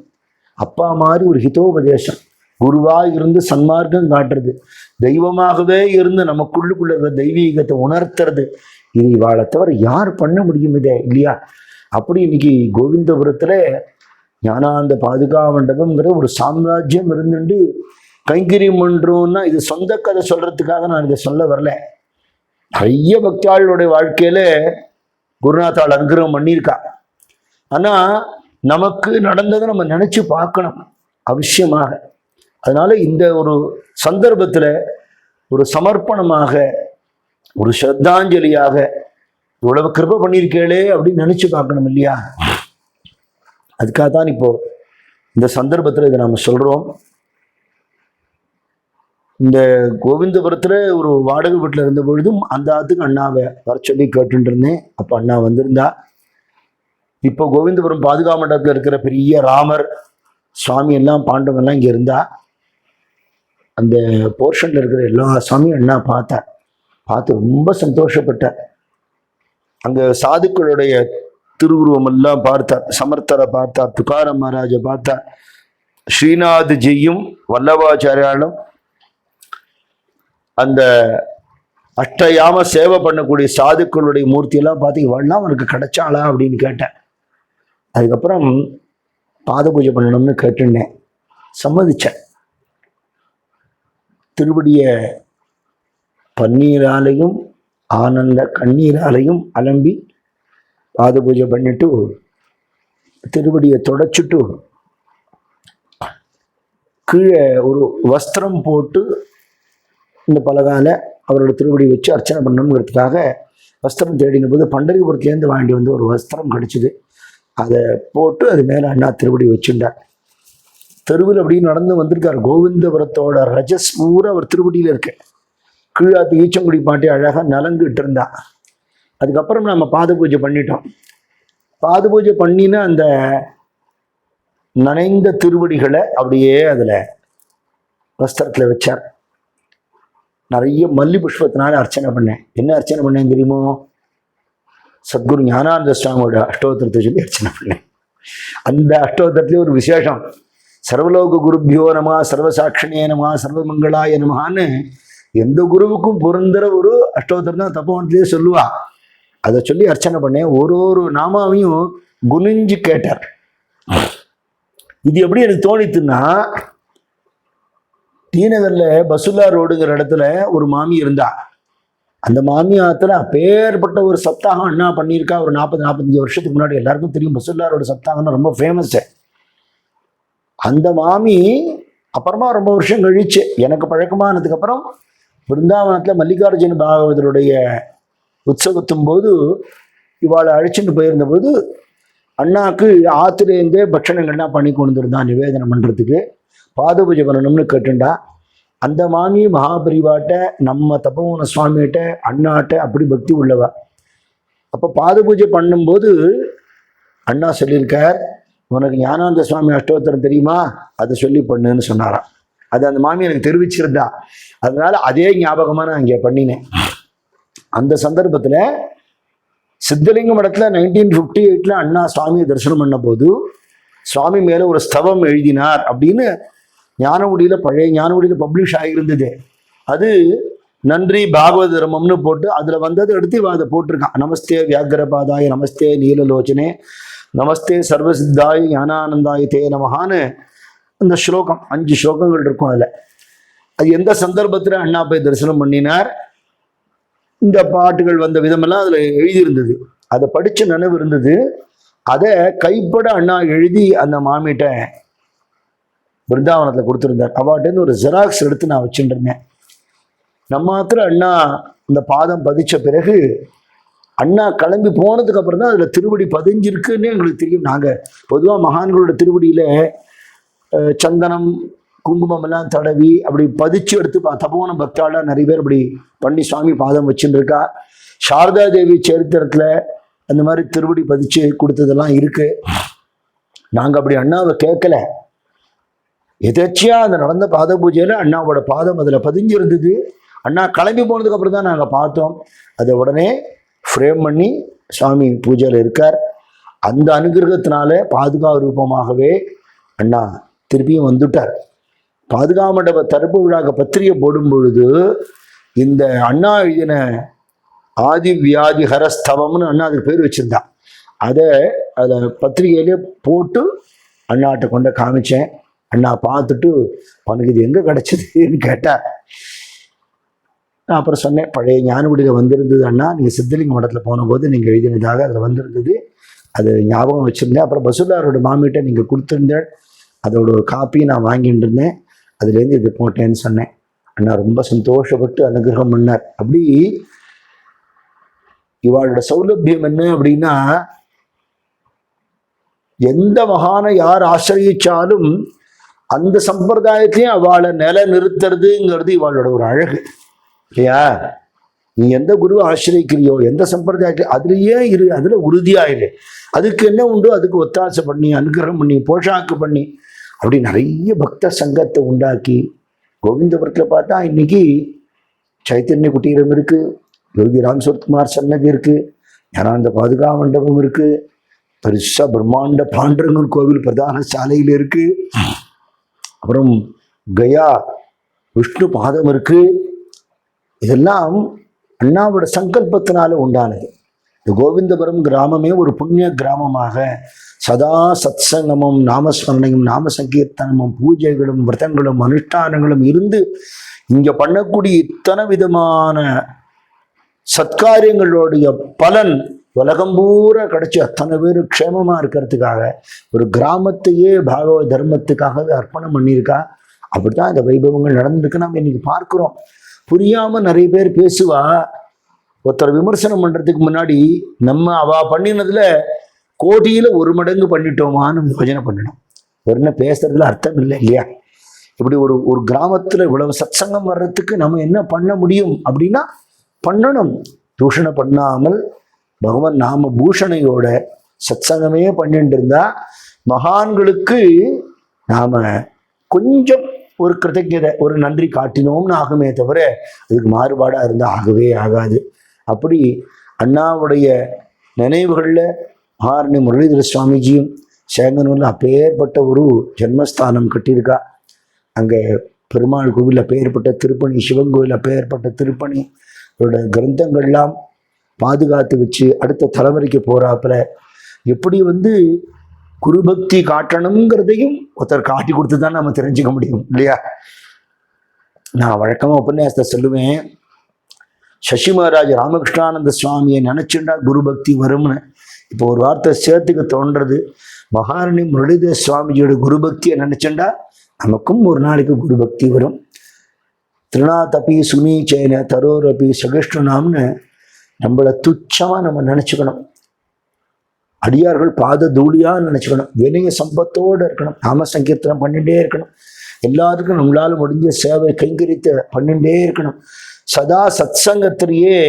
அப்பா மாதிரி ஒரு ஹிதோபதேசம், குருவா இருந்து சன்மார்க்கம் காட்டுறது, தெய்வமாகவே இருந்து நமக்குள்ளுக்குள்ள இருக்கிற தெய்வீகத்தை உணர்த்துறது. இது இவாளை தவிர யார் பண்ண முடியும் இதே இல்லையா? அப்படி இன்னைக்கு கோவிந்தபுரத்துல ஞானானந்த பாதுகா மண்டபம்ங்கிற ஒரு சாம்ராஜ்யம் இருந்துட்டு கைங்கரியம் பண்றோம்னா, இது சொந்த கதை சொல்றதுக்காக நான் இதை சொல்ல வரல. நிறைய பக்தியாளுடைய வாழ்க்கையில குருநாத்தாள் அனுகிரகம் பண்ணியிருக்கா. ஆனா நமக்கு நடந்ததை நம்ம நினைச்சு பார்க்கணும் அவசியமாக. அதனால இந்த ஒரு சந்தர்ப்பத்துல ஒரு சமர்ப்பணமாக, ஒரு ஸ்ரத்தாஞ்சலியாக இவ்வளவு கிருபை பண்ணியிருக்கேளே அப்படின்னு நினைச்சு பார்க்கணும் இல்லையா? அதுக்காகத்தான் இப்போ இந்த சந்தர்ப்பத்தில் இதை நம்ம சொல்றோம். இந்த கோவிந்தபுரத்துல ஒரு வாடகை வீட்டில் இருந்த பொழுதும் அந்த ஆத்துக்கு அண்ணாவை வர சொல்லி கேட்டுட்டு இருந்தேன். அப்போ அண்ணா வந்திருந்தா. இப்போ கோவிந்தபுரம் பாதுகா மண்டபத்தில் இருக்கிற பெரிய ராமர் சுவாமி எல்லாம் பாண்டவங்கள்லாம் இங்கே இருந்தா. அந்த போர்ஷன்ல இருக்கிற எல்லா சுவாமியும் அண்ணா பார்த்தார். பார்த்து ரொம்ப சந்தோஷப்பட்டார். அங்க சாதுக்களுடைய திருவுருவம் எல்லாம் பார்த்தார். சமர்த்தரை பார்த்தார், துகாராம் மகாராஜை பார்த்தார், ஸ்ரீநாத்ஜியும் வல்லபாச்சாரியாலும் அந்த அஷ்டயாம சேவை பண்ணக்கூடிய சாதுக்களுடைய மூர்த்தியெல்லாம் பார்த்து இவெல்லாம் அவனுக்கு கிடைச்சாளா அப்படின்னு கேட்டேன். அதுக்கப்புறம் பாத பூஜை பண்ணணும்னு கேட்டுனேன், சம்மதிச்சேன். திருவடிய பன்னீராலையும் ஆனந்த கண்ணீராலையும் அலம்பி பாத பூஜை பண்ணிட்டு திருவடியை தொடச்சிட்டு கீழே ஒரு வஸ்திரம் போட்டு இந்த பலகால அவரோட திருவடி வச்சு அர்ச்சனை பண்ணணுங்கிறதுக்காக வஸ்திரம் தேடின போது பண்டரிபுரத்துலேருந்து வாங்கி வந்து ஒரு வஸ்திரம் கிடைச்சிது. அதை போட்டு அது மேலே அண்ணா திருவடி வச்சுட்டார். தெருவில் அப்படின்னு நடந்து வந்திருக்கார். கோவிந்தபுரத்தோட ரஜஸ் பூரா அவர் திருவடியில் இருக்கு. கீழாத்து ஈச்சங்குடி பாட்டி அழகாக நலங்கிட்டு இருந்தா. அதுக்கப்புறம் நம்ம பாத பூஜை பண்ணிட்டோம். பாத பூஜை பண்ணின அந்த நனைந்த திருவடிகளை அப்படியே அதில் வஸ்திரத்தில் வச்சார். நிறைய மல்லி புஷ்பத்தினால அர்ச்சனை பண்ணேன். என்ன அர்ச்சனை பண்ணேன் தெரியுமோ? சத்குரு ஞானானந்த சுவாமியோட அஷ்டோத்திரத்தை சொல்லி அர்ச்சனை பண்ணேன். அந்த அஷ்டோத்திரத்துலேயே ஒரு விசேஷம். சர்வலோக குருபியோ நம, சர்வசாட்சிணியே நம, சர்வமங்களாய நமகான்னு எந்த குருவுக்கும் பொருந்துற ஒரு அஷ்டோத்திரம் தான் தப்போவனத்திலேயே சொல்லுவா. அதை சொல்லி அர்ச்சனை பண்ணேன். ஒரு நாமாவையும் குனிஞ்சு கேட்டார். இது எப்படி எனக்கு தோணித்துன்னா, டீநகர்ல பசுல்லா ரோடுங்கிற இடத்துல ஒரு மாமி இருந்தா. அந்த மாமி ஆத்துல அப்பேற்பட்ட ஒரு சப்தாகம் அண்ணா பண்ணியிருக்கா. ஒரு 40-45 வருஷத்துக்கு முன்னாடி. எல்லாருக்கும் தெரியும் பசுல்லா ரோடு சப்தாகம்னா ரொம்ப ஃபேமஸ். அந்த மாமி அப்புறமா ரொம்ப வருஷம் கழிச்சு எனக்கு பழக்கமானதுக்கு அப்புறம் பிருந்தாவனத்தில் மல்லிகார்ஜுன பாகவதருடைய உற்சவத்தும் போது இவாளை அழைச்சிட்டு போயிருந்த போது அண்ணாக்கு ஆத்துலேருந்தே பட்சணங்கள்லாம் பண்ணி கொண்டு இருந்தான் நிவேதனம் பண்ணுறதுக்கு. பாத பூஜை பண்ணணும்னு கேட்டுண்டா. அந்த மாமி மகாபரிவாட்ட நம்ம தப்போவன சுவாமிகிட்ட அண்ணாட்ட அப்படி பக்தி உள்ளவா. அப்போ பாத பூஜை பண்ணும்போது அண்ணா சொல்லியிருக்கார், உனக்கு ஞானானந்த சுவாமி அஷ்டோத்திரம் தெரியுமா, அதை சொல்லி பண்ணுன்னு சொன்னாராம். அது அந்த மாமி எனக்கு தெரிவிச்சிருந்தா. அதனால அதே ஞாபகமாக நான் இங்கே பண்ணினேன். அந்த சந்தர்ப்பத்தில் சித்தலிங்க மடத்தில் 1958 அண்ணா சுவாமியை தரிசனம் பண்ண போது சுவாமி மேலே ஒரு ஸ்தவம் எழுதினார் அப்படின்னு ஞானமுடியில் பழைய ஞானமுடியில் பப்ளிஷ் ஆகியிருந்தது. அது நன்றி பாகவத தர்மம்னு போட்டு அதில் வந்ததை எடுத்து அதை போட்டிருக்கான். நமஸ்தே வியாகரபாதாய, நமஸ்தே நீலலோச்சனே, நமஸ்தே சர்வசித்தாய ஞானானந்தாய தே நமஹான்னு அந்த ஸ்லோகம் 5 ஸ்லோகங்கள் இருக்கும். அதில் அது எந்த சந்தர்ப்பத்தில் அண்ணா போய் தரிசனம் பண்ணினார், இந்த பாட்டுகள் வந்த விதமெல்லாம் அதில் எழுதியிருந்தது. அதை படித்த நினைவு இருந்தது. அதை கைப்பட அண்ணா எழுதி அந்த மாமிட்ட பிருந்தாவனத்தில் கொடுத்துருந்தார். அவாட்டேருந்து ஒரு ஜெராக்ஸ் எடுத்து நான் வச்சுட்டு இருந்தேன். நம்ம மாத்திர அண்ணா இந்த பாதம் பதிச்ச பிறகு அண்ணா கிளம்பி போனதுக்கு அப்புறம் தான் அதுல திருவடி பதிஞ்சிருக்குன்னு எங்களுக்கு தெரியும். நாங்க பொதுவா மகான்களோட திருவடியில சந்தனம் குங்குமம் எல்லாம் தடவி அப்படி பதிச்சு எடுத்து தபோன பக்தாளா நிறைய பேர் அப்படி பண்ணி சுவாமி பாதம் வச்சுட்டு இருக்கா. சாரதா தேவி சரித்திரத்துல அந்த மாதிரி திருவடி பதிச்சு கொடுத்ததெல்லாம் இருக்கு. நாங்க அப்படி அண்ணாவை கேட்கல. எதேச்சியா அந்த நடந்த பாத பூஜையில அண்ணாவோட பாதம் அதுல பதிஞ்சிருந்தது. அண்ணா கிளம்பி போனதுக்கு அப்புறம் தான் நாங்க பார்த்தோம். அதை உடனே ஃப்ரேம் பண்ணி சுவாமி பூஜையில இருக்கார். அந்த அனுகிரகத்தினால பாதுகாப்பு ரூபமாகவே அண்ணா திருப்பியும் வந்துட்டார். பாதுகாப்பு மண்டப தரப்பு விழாக்க பத்திரிகை போடும் பொழுது இந்த அண்ணா எழுதின ஆதி வியாதி ஹரஸ்தவம்னு அண்ணா அதுக்கு பேர் வச்சிருந்தான். அதை பத்திரிகையிலே போட்டு அண்ணாட்ட கொண்ட காமிச்சேன். அண்ணா பார்த்துட்டு உனக்கு இது எங்கே கிடைச்சதுன்னு கேட்டார். நான் அப்புறம் சொன்னேன், பழைய ஞானகுடியில் வந்திருந்தது அண்ணா, நீங்கள் சித்தலிங்க மடத்தில் போன போது நீங்கள் எழுதினதாக அதில் வந்திருந்தது, அது ஞாபகம் வச்சுருந்தேன். அப்புறம் பசுல்லாரோட மாமிகிட்ட நீங்கள் கொடுத்துருந்தேன், அதோட ஒரு காப்பியை நான் வாங்கிட்டு இருந்தேன், அதுலேருந்து இது போட்டேன்னு சொன்னேன். அண்ணா ரொம்ப சந்தோஷப்பட்டு அனுகிரகம் பண்ணார். அப்படி இவாளோட சௌலபியம் என்ன அப்படின்னா, எந்த மகானை யார் ஆசிரியிச்சாலும் அந்த சம்பிரதாயத்தையும் அவளை நில நிறுத்துறதுங்கிறது இவாளோட ஒரு அழகு இல்லையா? நீ எந்த குருவை ஆசிரியக்கிறியோ, எந்த சம்பிரதாயத்தை அதுலயே இரு, அதுல உறுதியாயிரு. அதுக்கு என்ன உண்டோ அதுக்கு ஒத்தாசை பண்ணி அனுகிரகம் பண்ணி போஷாக்கு பண்ணி அப்படி நிறைய பக்த சங்கத்தை உண்டாக்கி கோவிந்தபுரத்தில் பார்த்தா இன்னைக்கு சைத்தன்ய குட்டீரம் இருக்கு, யோகி ராம் சுரத்குமார் சன்னதி இருக்கு, ஞானானந்த பாதுகா மண்டபம் இருக்கு, பெருசா பிரம்மாண்ட பாண்டரங்கன் கோவில் பிரதான சாலையில் இருக்கு, அப்புறம் கயா விஷ்ணு பாதம் இருக்கு. இதெல்லாம் அண்ணாவோட சங்கல்பத்தினால உண்டானது. இந்த கோவிந்தபுரம் கிராமமே ஒரு புண்ணிய கிராமமாக சதா சத்சங்கமும் நாமஸ்மரணையும் நாம சங்கீர்த்தனமும் பூஜைகளும் விரதங்களும் அனுஷ்டானங்களும் இருந்து இங்க பண்ணக்கூடிய இத்தனை விதமான சத்காரியங்களுடைய பலன் உலகம் பூரா கிடைச்சி அத்தனை பேர் க்ஷேமமா இருக்கிறதுக்காக ஒரு கிராமத்தையே பாகவத தர்மத்துக்காகவே அர்ப்பணம் பண்ணியிருக்கா. அப்படித்தான் இந்த வைபவங்கள் நடந்திருக்கு. நம்ம இன்னைக்கு பார்க்கிறோம். புரியாம நிறைய பேர் பேசுவா. ஒருத்தர் விமர்சனம் பண்றதுக்கு முன்னாடி நம்ம அவ பண்ணினதுல கோடியில 1 மடங்கு பண்ணிட்டோமான்னு யோஜனை பண்ணணும். ஒரு பேசுறதுல அர்த்தம் இல்லை இல்லையா? இப்படி ஒரு கிராமத்துல இவ்வளவு சத்சங்கம் வர்றதுக்கு நம்ம என்ன பண்ண முடியும் அப்படின்னா பண்ணணும். தூஷணம் பண்ணாமல் பகவான் நாம பூஷணையோட சத்சங்கமே பண்ணிட்டு இருந்தா மகான்களுக்கு நாம கொஞ்சம் ஒரு கிருத்தஜதை ஒரு நன்றி காட்டினோம்னு ஆகுமே தவிர அதுக்கு மாறுபாடா இருந்தா ஆகவே ஆகாது. அப்படி அண்ணாவுடைய நினைவுகளில் மகாரணி முரளிதர சுவாமிஜியும் சேங்கனூர்ல அப்பேற்பட்ட ஒரு ஜென்மஸ்தானம் கட்டியிருக்கா. அங்கே பெருமாள் கோவில் அப்பேற்பட்ட திருப்பணி, சிவன் கோவில் அப்பேற்பட்ட திருப்பணி, அவரோட கிரந்தங்கள்லாம் பாதுகாத்து வச்சு அடுத்த தலைமுறைக்கு போறாப்புல எப்படி குருபக்தி காட்டணுங்கிறதையும் ஒருத்தர் காட்டி கொடுத்து தான் நம்ம தெரிஞ்சுக்க முடியும் இல்லையா? நான் வழக்கமாக உபன்யாசத்தை சொல்லுவேன், சசி மகாராஜ் ராமகிருஷ்ணானந்த சுவாமியை நினைச்சுண்டா குரு பக்தி வரும்னு. இப்போ ஒரு வார்த்தை சேர்த்துக்க தோன்றது, மகாரணி முரளிதர சுவாமிஜியோட குரு பக்தியை நினைச்சுண்டா நமக்கும் ஒரு நாளைக்கு குரு பக்தி வரும். திருநாதபி சுனீச்சேன தரோரபி சகிஷ்ணுனாம்னு நம்மளை துச்சமா நம்ம நினைச்சுக்கணும். அடியார்கள் பாத தூளியா நினைச்சுக்கணும். வினய சம்பத்தோடு இருக்கணும். நாம சங்கீர்த்தனம் பண்ணிட்டே இருக்கணும். எல்லாருக்கும் நம்மளால முடிஞ்ச சேவை கைங்கரித்த பண்ணிட்டே இருக்கணும். சதா சத்சங்கத்திலேயே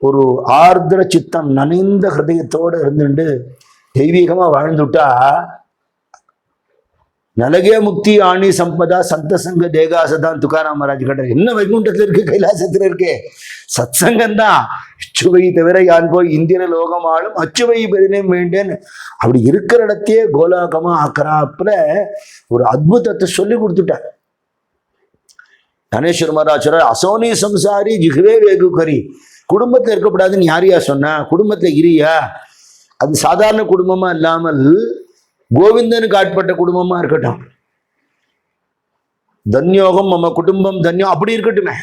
ஒரு ஆர்திர சித்தம் நனைந்த ஹிருதயத்தோடு இருந்துட்டு தெய்வீகமா வாழ்ந்துட்டா நலகே முக்தி ஆணி சம்பதா சந்த சங்க தேகாசதான் துக்காராம் மகாராஜ் கேட்டார். என்ன வைகுண்டத்துல இருக்கு, கைலாசத்துல இருக்கு, சத்சங்கம்தான். அச்சுவை தவிர யான் போய் இந்திர லோகமாலும் அச்சுவை பெருனே வேண்டேன்னு அப்படி இருக்கிற இடத்தையே கோலாகமா ஆக்கறாப்புல ஒரு அத்புதத்தை சொல்லி கொடுத்துட்டார். ஞானேஸ்வர மகாராஜர் அசோனி சம்சாரி ஜிஹ்வே வேகுகரி, குடும்பத்துல இருக்கக்கூடாதுன்னு யாரையா சொன்னா? குடும்பத்துல இரியா, அது சாதாரண குடும்பமா இல்லாமல் கோவிந்தனுக்கு ஆட்பட்ட குடும்பமா இருக்கட்டும். தன்யோகம் நம்ம குடும்பம் தன்யம் அப்படி இருக்கட்டுமே.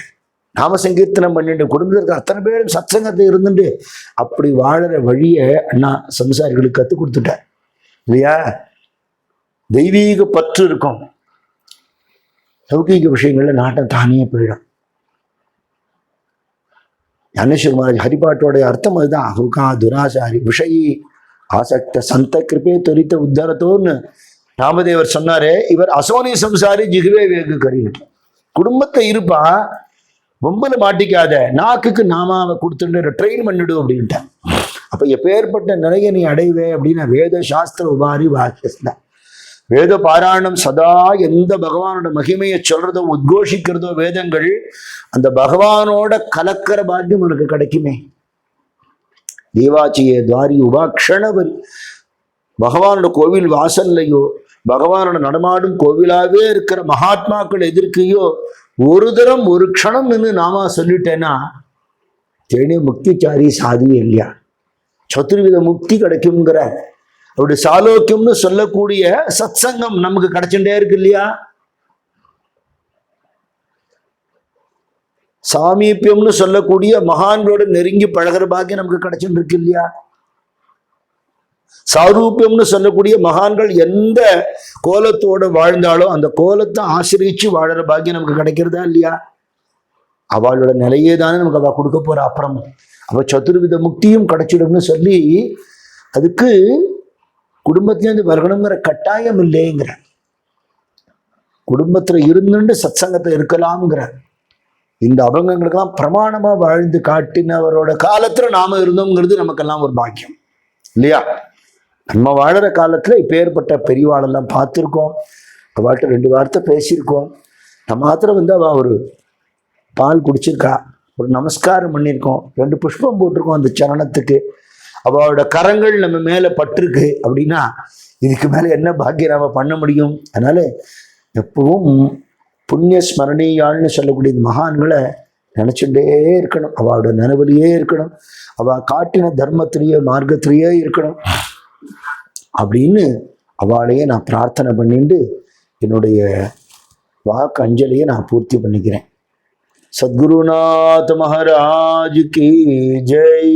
நாம சங்கீர்த்தனம் பண்ணிட்டு குடும்பத்தில் இருக்க அத்தனை பேரும் சத்சங்கத்தை இருந்துட்டு அப்படி வாழற வழிய அண்ணா சம்சாரிகளுக்கு கற்றுக் கொடுத்துட்டார் இல்லையா? தெய்வீக பற்று இருக்கும், லௌகீக விஷயங்கள்ல நாட்டம் தானே போயிடும். ஞானேஸ்வர மகாராஜ் ஹரிபாட்டோடைய அர்த்தம் அதுதான். அஹுகா துராசாரி விஷயி ஆசக்த சந்த கிருபே தொரித்த உத்தரத்தோன்னு ராமதேவர் சொன்னாரே. இவர் அசோனி சம்சாரி ஜிகுவே வேகு கறிவிட்டு குடும்பத்தை இருப்பா, பொம்பல மாட்டிக்காத, நாக்குக்கு நாமாவை கொடுத்துட்டு ட்ரெயின் பண்ணிடு அப்படின்ட்டேன். அப்ப எப்பேற்பட்ட நிலையை நீ அடைவே அப்படின்னா வேத சாஸ்திர உபாரி வாக்கியஸ்த வேத பாராயணம் சதா எந்த பகவானோட மகிமையை சொல்றதோ உத்கோஷிக்கிறதோ வேதங்கள், அந்த பகவானோட கலக்கிற பாக்கியம் உனக்கு கிடைக்குமே. தேவாச்சிய துவாரி உபாக்ஷணவரி பகவானோட கோவில் வாசல்லையோ பகவானோட நடமாடும் கோவிலாவே இருக்கிற மகாத்மாக்கள் எதிர்க்கையோ ஒரு தரம் ஒரு க்ஷணம் நின்று நாமா சொல்லிட்டேன்னா தேனே முக்திச்சாரி சாதியே இல்லையா, சதுர்வித முக்தி கிடைக்குங்கிற அப்படி சாலோக்கியம்னு சொல்லக்கூடிய சத் சங்கம் நமக்கு கிடைச்சுட்டே இருக்கு இல்லையா. சாமீபியம்னு சொல்லக்கூடிய மகான்களோட நெருங்கி பழகிற பாக்கியம் நமக்கு கிடைச்சுட்டு இருக்கு இல்லையா. சாரூபியம்னு சொல்லக்கூடிய மகான்கள் எந்த கோலத்தோட வாழ்ந்தாலும் அந்த கோலத்தை ஆசிரியிச்சு வாழற பாக்கியம் நமக்கு கிடைக்கிறதா இல்லையா. அவளோட நிலையே தானே நமக்கு அவ கொடுக்க போற. அப்புறம் அவ சதுர்வித முக்தியும் கிடைச்சிடும்னு சொல்லி அதுக்கு குடும்பத்திலேருந்து வரணுங்கிற கட்டாயம் இல்லைங்கிற, குடும்பத்துல இருந்துட்டு சத்சங்கத்தை இருக்கலாம்ங்கிற இந்த அபங்கங்களுக்கெல்லாம் பிரமாணமா வாழ்ந்து காட்டினவரோட காலத்துல நாம இருந்தோங்கிறது நமக்கெல்லாம் ஒரு பாக்கியம் இல்லையா. நம்ம வாழற காலத்துல இப்பேற்பட்ட பெரியவாளெல்லாம் பார்த்துருக்கோம், அவள்கிட்ட 2 வார்த்தை பேசியிருக்கோம். நம்ம மாத்திரம் வந்து அவ ஒரு பால் குடிச்சிருக்கா, ஒரு நமஸ்காரம் பண்ணியிருக்கோம், 2 புஷ்பம் போட்டிருக்கோம் அந்த சரணத்துக்கு, அவளோட கரங்கள் நம்ம மேல பட்டிருக்கு அப்படின்னா இதுக்கு மேல என்ன பாக்கியம் நாம பண்ண முடியும். அதனால எப்பவும் புண்ணிய ஸ்மரணியாள்னு சொல்லக்கூடிய மகான்களை நினைச்சுட்டே இருக்கணும், அவளோட நினைவிலேயே இருக்கணும், அவ காட்டின தர்மத்திலேயே மார்க்கத்திலேயே இருக்கணும் அப்படின்னு அவளையே நான் பிரார்த்தனை பண்ணிட்டு என்னுடைய வாக்கு அஞ்சலியை நான் பூர்த்தி பண்ணிக்கிறேன். சத்குருநாத் மகாராஜ் கி ஜெய்.